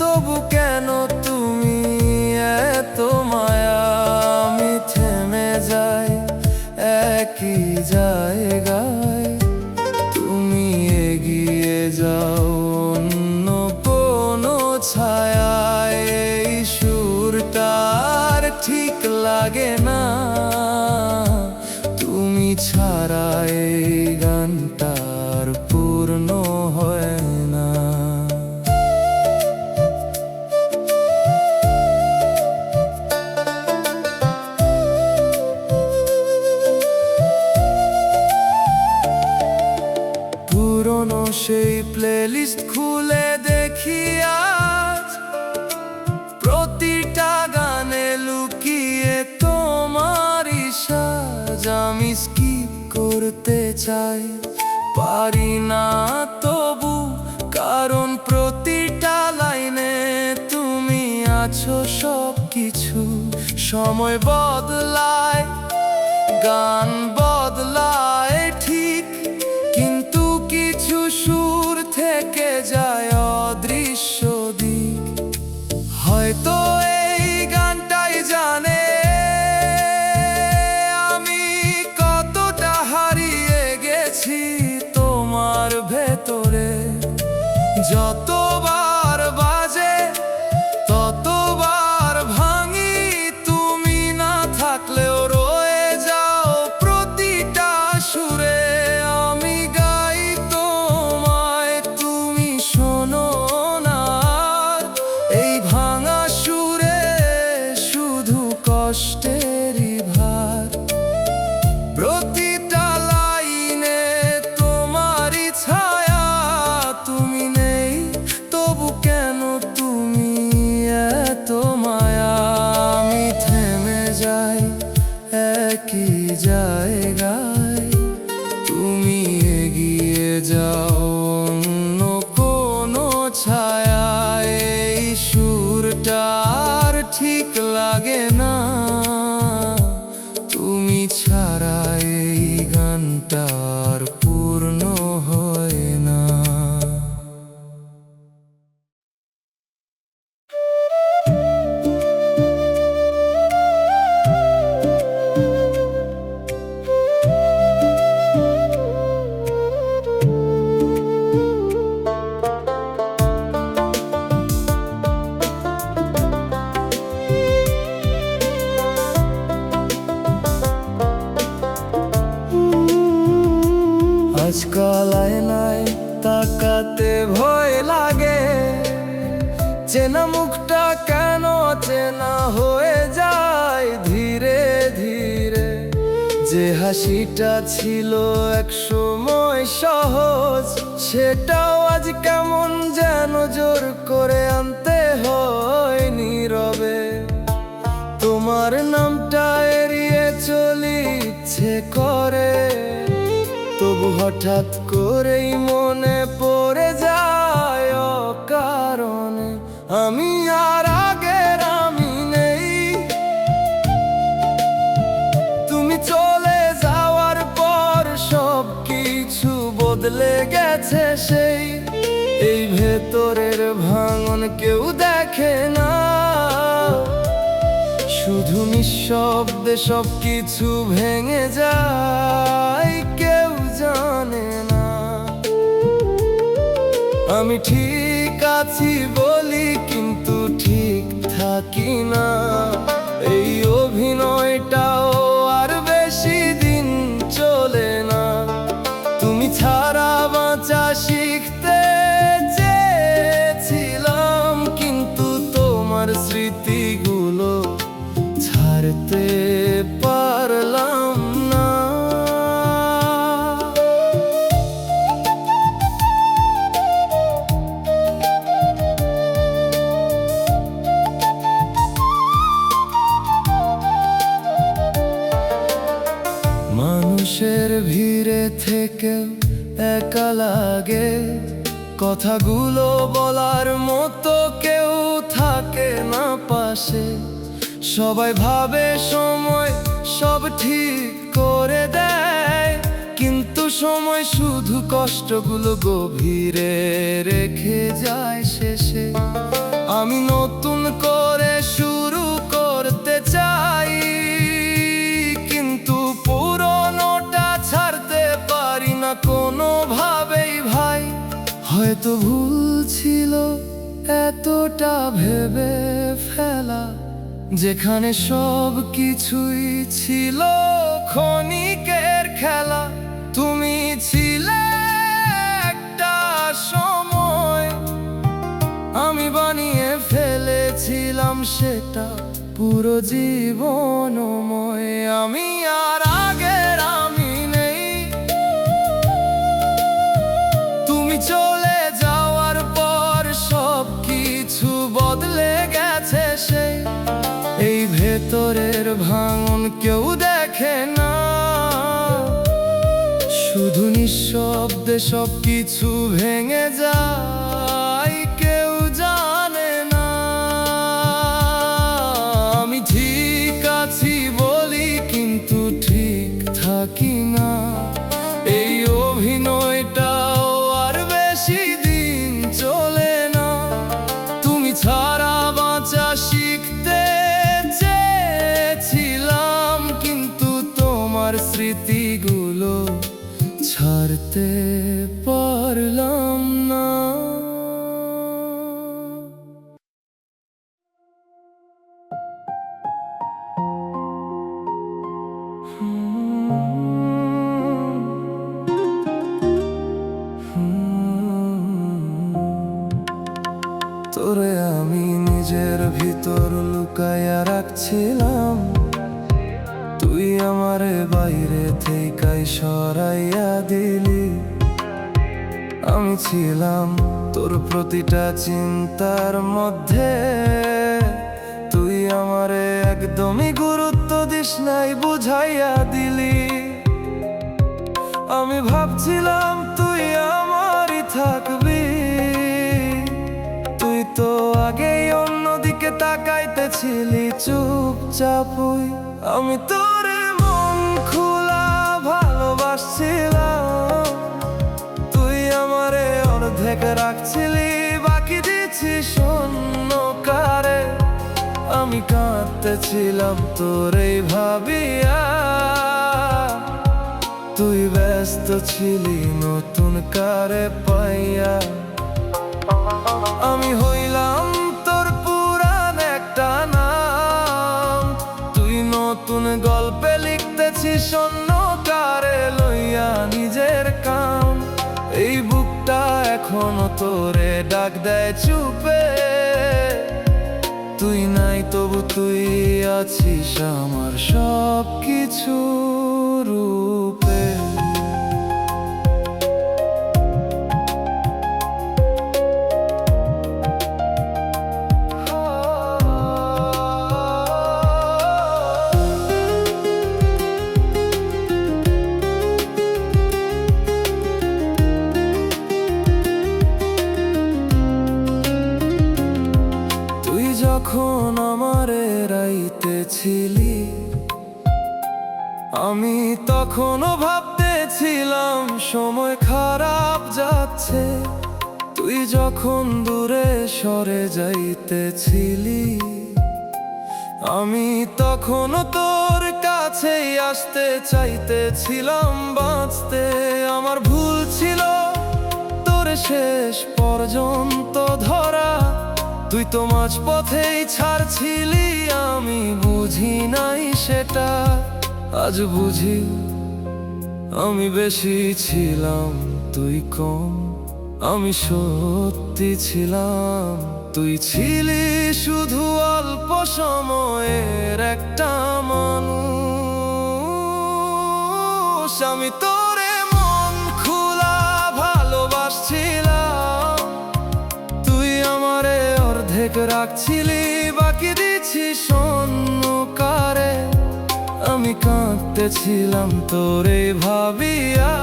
তবু কেন তুমি এত মায়া। আমি থেমে যাই একই জায়গায়, তুমি এগিয়ে যাও অন্য কোনো ছায়ায়। এই সুরটার ঠিক লাগে না, তুমি ছাড়া এই গানটার পূর্ণ হয় না। পুরনো সেই প্লেলিস্ট খুলে দেখি আজ, প্রতিটা গানে লুকিয়ে তোমারই সাজ। আমি স্কিপ করতে চাই, পারি না তবু, কারণ প্রতিটা লাইনে তুমি আছো সব কিছু। সময় বদলায়, গান বদলায় ঠিক, কিন্তু কিছু সুর থেকে যায় অদৃশ্য দিক। হয়তো এই গানটাই জানে আমি কতটা হারিয়ে গেছি তোমার ভেতরে। যতবার বাজে ততবার ভাঙি, তুমি না থাকলেও রয়ে লাগে না, তুমি ছাড়া এই গানটা আর পূর্ণ হয় না। আজকাল আয়নায় তাকাতে ভয় লাগে, চেনা মুখটা কেন চেনা হয়ে যায় ধীরে ধীরে। যে হাসিটা ছিল এক সময় সহজ, সেটাও আজ কেমন যেন জোর করে আনতে হয় নীরবে। তোমার নামটা এড়িয়ে চলি ইচ্ছে করে, তবু হঠাৎ করেই মনে পড়ে যায় অকারণে। আমি আর আগের আমি নেই, তুমি চলে যাওয়ার পর সব কিছু বদলে গেছে সেই। এই ভেতরের ভাঙন কেউ দেখে না, শুধু নিঃশব্দে সব কিছু ভেঙে যায়, কেউ জানে না। আমি ঠিক আছি বলি কিন্তু ঠিক থাকি না, এই অভিনয়টাও আর বেশি দিন চলে না। তুমি ছাড়া বাঁচা শিখতে চেয়েছিলাম, কিন্তু তোমার স্মৃতিগুলো ছাড়তে পারলাম না। মানুষের ভিড়ে থেকে একা লাগে, কথাগুলো বলার মতো কেউ থাকে না পাশে। সবাই ভাবে সময় সব ঠিক করে দেয়, কিন্তু সময় শুধু কষ্টগুলো গভীরে রেখে যায় শেষে। আমি নতুন করে শুরু করতে চাই, কিন্তু পুরনোটা ছাড়তে পারি না কোনোভাবেই ভাই। হয়তো ভুল ছিল এতটা ভেবে ফেলা, যেখানে সব কিছুই ছিল ক্ষণিকের খেলা। তুমি ছিলে একটা সময়, আমি বানিয়ে ফেলেছিলাম সেটা পুরো জীবনময়। আমি আর আগের আমি নেই, তুমি চলে যাওয়ার পর সব কিছু বদলে গেছে সেই। এই ভেতরের ভাঙন কেউ দেখে না, শুধু নিঃশব্দে সব কিছু ভেঙে যায়, কেউ জানে না। আমি ঠিক আছি বলি কিন্তু ঠিক থাকি না, এই অভিনয়টাও আর বেশি দিন চলে না। তুমি ছাড়া বাঁচা শিখতে চেয়েছিলাম, কিন্তু তোমার স্মৃতিগুলো ছাড়তে পারলাম না। তোরে আমি নিজের ভিতর লুকায়া রাখছিলাম, তুই আমারে বাইরে থেইকাই সরাইয়া দিলি। আমি ছিলাম তোর প্রতিটা চিন্তার মধ্যে, তুই আমারে একদমই গুরুত্ব দিস নাই, বুঝাইয়া দিলি। আমি ভাবছিলাম তুই আমারই থাকবি, তুই তো আগেই অন্যদিকে তাকাইতেছিলি চুপ চাপুই। আমি তোরে মন খুলা ভালোবাসছিলাম, তুই আমারে অর্ধেক রাখছিলি, বাকি দিচ্ছি শূন্য কারে। আমি কাঁদতেছিলাম তোরে ভাবিয়া, তুই ব্যস্ত ছিলি নতুন কারে পাইয়া। আমি হইলাম তোর পুরান একটা নাম, তুই নতুন গল্পে লিখতেছিস অন্য কারে লইয়া নিজের কাম। এই বুকটা এখনো তোরে ডাক দেয় চুপে, তুই নাই তবু তুই আছিস আমার সব কিছু রূপে। যখন আমারে রাইতেছিলি, আমি তখনও ভাবতেছিলাম সময় খারাপ যাচ্ছে। তুই যখন দূরে সরে যাইতেছিলি, আমি তখনও তোর কাছেই আসতে চাইতেছিলাম বাঁচতে। আমার ভুল ছিল তোর শেষ পর্যন্ত ধরা, তুই তো মাঝ পথেই ছাড়ছিলি, আমি বুঝি নাই সেটা। আজ বুঝি আমি বেশি ছিলাম তুই কম, আমি সত্যি ছিলাম তুই ছিলি শুধু অল্প সময়ের একটা মানুষ। আমি তোরে মন খুলা ভালোবাসছিলাম, তুই আমারে অর্ধেক রাখছিলি, বাকি দিচ্ছি শূন্য কারে। আমি কাঁদতেছিলাম তোরে ভাবিয়া,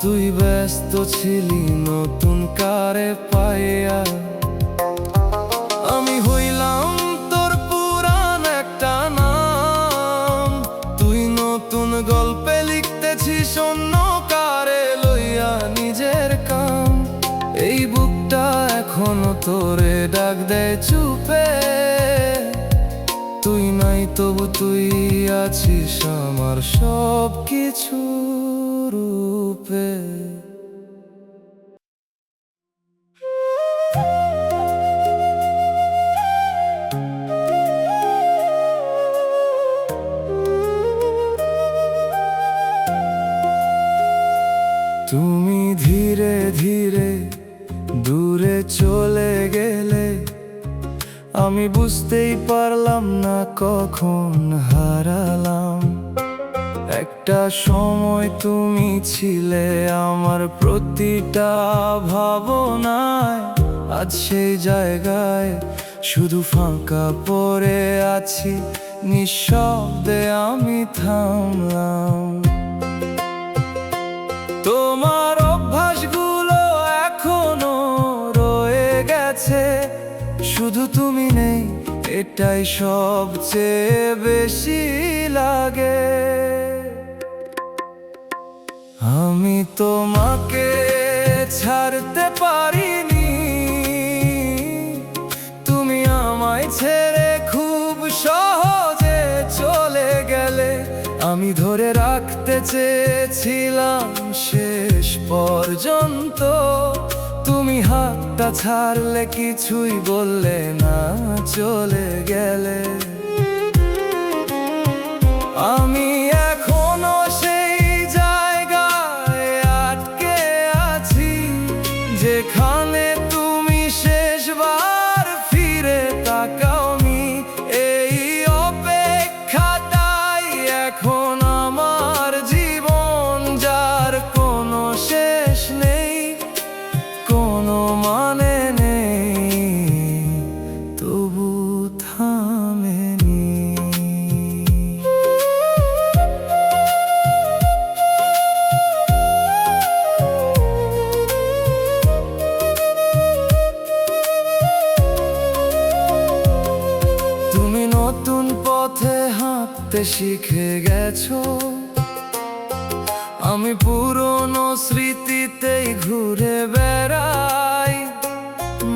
তুই ব্যস্ত ছিলি নতুন কারে পাইয়া। আমি হইলাম তোর পুরান একটা নাম, তুই নতুন গল্পে লিখতেছিস অন্য কারে লইয়া নিজের কাম। এই বুকটা এখনো তোরে ডাক দেয় চুপে, তুই নাই তবু তুই আছিস আমার সব কিছু রূপে। তুমি ধীরে ধীরে দূরে চলে গেলে, আমি বুঝতেই পারলাম না কখন হারালাম। একটা সময় তুমি ছিলে আমার প্রতিটা ভাবনায়, আজ সেই জায়গায় শুধু ফাঁকা পড়ে আছি, নিঃশব্দে আমি থামলাম। তোমার অভ্যাসগুলো এখনো রয়ে গেছে, শুধু তুমি নেই এটাই সবচেয়ে বেশি লাগে। আমি তোমাকে ছাড়তে পারিনি, তুমি আমায় ছেড়ে খুব সহজে চলে গেলে। আমি ধরে রাখতে চেয়েছিলাম শেষ পর্যন্ত, তুমি হাতটা ছাড়লে কিছুই বললে না, চলে গেলে। আমি এখনো সেই জায়গায় আটকে আছি, যেখানে তুমি শেষবার ফিরে তাকাওনি। এই অপেক্ষাটাই এখন আমার জীবন, যার কোনো শেষ নেই, কোনো মানে নেই, তবু থাকতে শিখে গেছো। আমি পুরনো স্মৃতিতেই ঘুরে বেড়াই।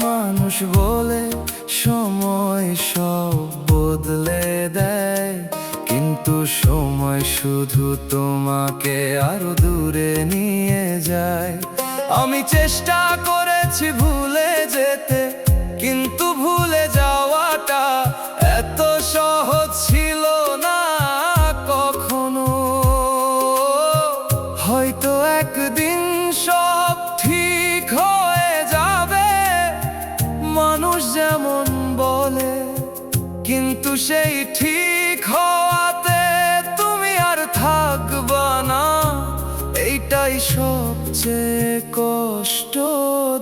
মানুষ বলে সময় সব বদলে দেয়, কিন্তু সময় শুধু তোমাকে আরো দূরে নিয়ে যায়। আমি চেষ্টা করেছি ভুলে যেতে, কিন্তু ভুলে যাওয়াটা এত সহজ ছিল না কখনো। হয়তো একদিন সব ঠিক হয়ে যাবে, মানুষ যেমন বলে, কিন্তু সেই ঠিক হওয়াতে তুমি আর থাকবা না। এইটাই সবচেয়ে কষ্ট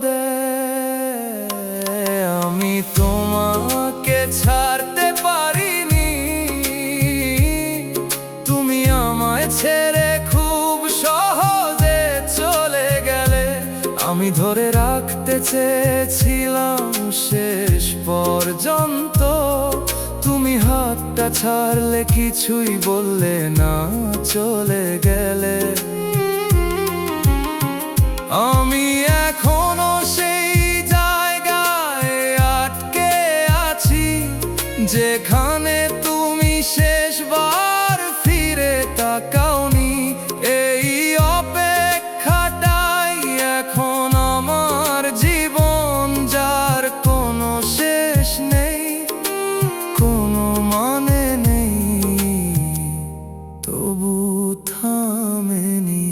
দেয়। আমি তোমাকে ছাড়তে পারিনি, তুমি আমায় ছেড়ে খুব সহজে চলে গেলে। আমি ধরে রাখতে চেয়েছিলাম শেষ পর্যন্ত, তুমি হাতটা ছাড়লে, কিছুই বললে না, চলে গেলে। আমি এখনো সেই জায়গায় আটকে আছি, যেখানে তুমি শেষবার ফিরে তাকাওনি। এই অপেক্ষাটাই এখন আমার জীবন, যার কোনো শেষ নেই, কোনো মানে নেই, তবু থামেনি।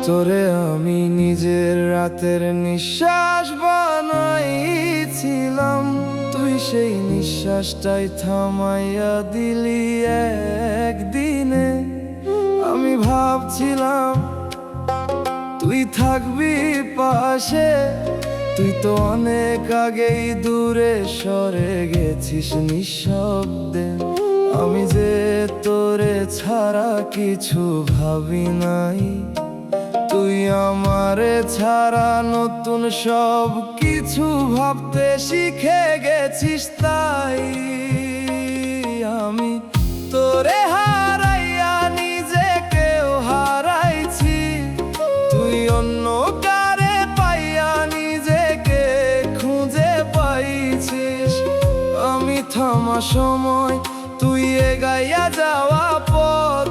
তোরে আমি নিজের রাতের নিঃশ্বাস বানাইছিলাম, তুই সেই নিঃশ্বাসটাই থামাইয়া দিলি একদিনে। আমি ভাবছিলাম তুই থাকবি পাশে, তুই তো অনেক আগেই দূরে সরে গেছিস নিঃশব্দে। আমি যে তোরে ছাড়া কিছু ভাবি নাই, তুই আমারে ছাড়া নতুন সব কিছু ভাবতে শিখে গেছিস। তাই আমি তোরে হারাইয়া নিজেকেও হারাইছি, তুই অন্য কারে পাইয়া নিজেকে খুঁজে পাইছিস। আমি থামা সময়, তুই এগাইয়া যাওয়া পথ,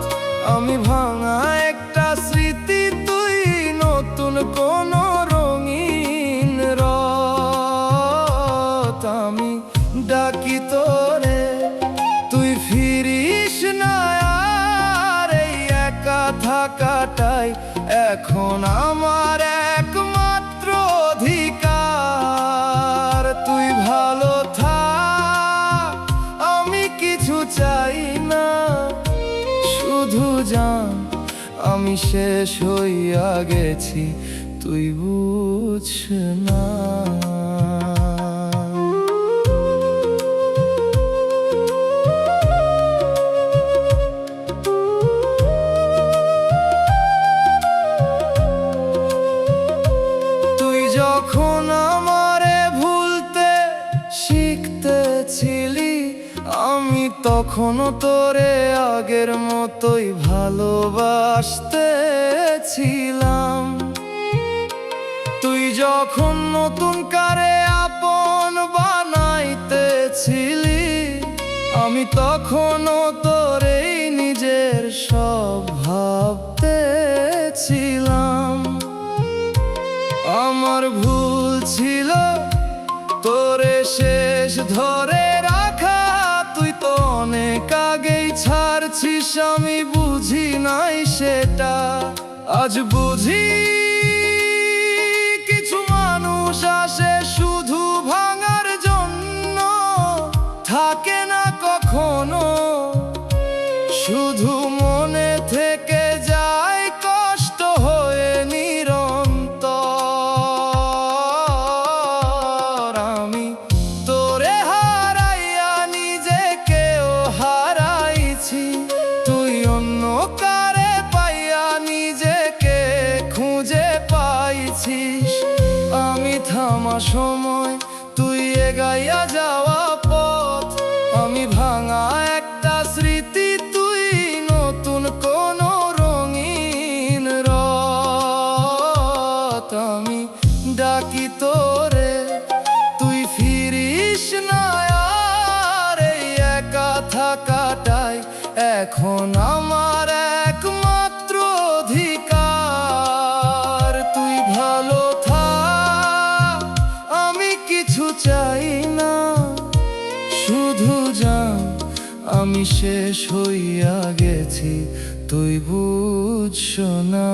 আমি ভাঙা একটা স্মৃতি, তুই নতুন কোন রঙিন রথ। আমি ডাকি তোরে, তুই ফিরিস না আর, এই একা থাকাটাই এখন আমার একমাত্র অধিকার। তুই ভালো থাক, আমি কিছু চাই না, শুধু জান আমি শেষ হইয়া গেছি, তুই বুঝ না। তুই যখন আমারে ভুলতে শিখতেছিলি, আমি তখনও তোরে আগের মতোই ভালোবাসতেছিলাম। তুই যখন নতুন কারে আপন বানাইতেছিলি, আমি তখনও তোরেই নিজের সব ভাবতেছিলাম। আমার ভুল ছিল তোরে শেষ ধরে রাখা, তুই তো অনেক আগেই ছাড়ছিস, আমি বুঝি নাই সেটা। আজ বুঝি কিছু মানুষ আসে শুধু ভাঙার জন্য, থাকে না কখনো, শুধু মনে থেকে যায় এখন আমার একমাত্র অধিকার। তুই ভালো থাক, আমি কিছু চাই না, শুধু জান আমি শেষ হইয়া গেছি, তুই বুঝছ না।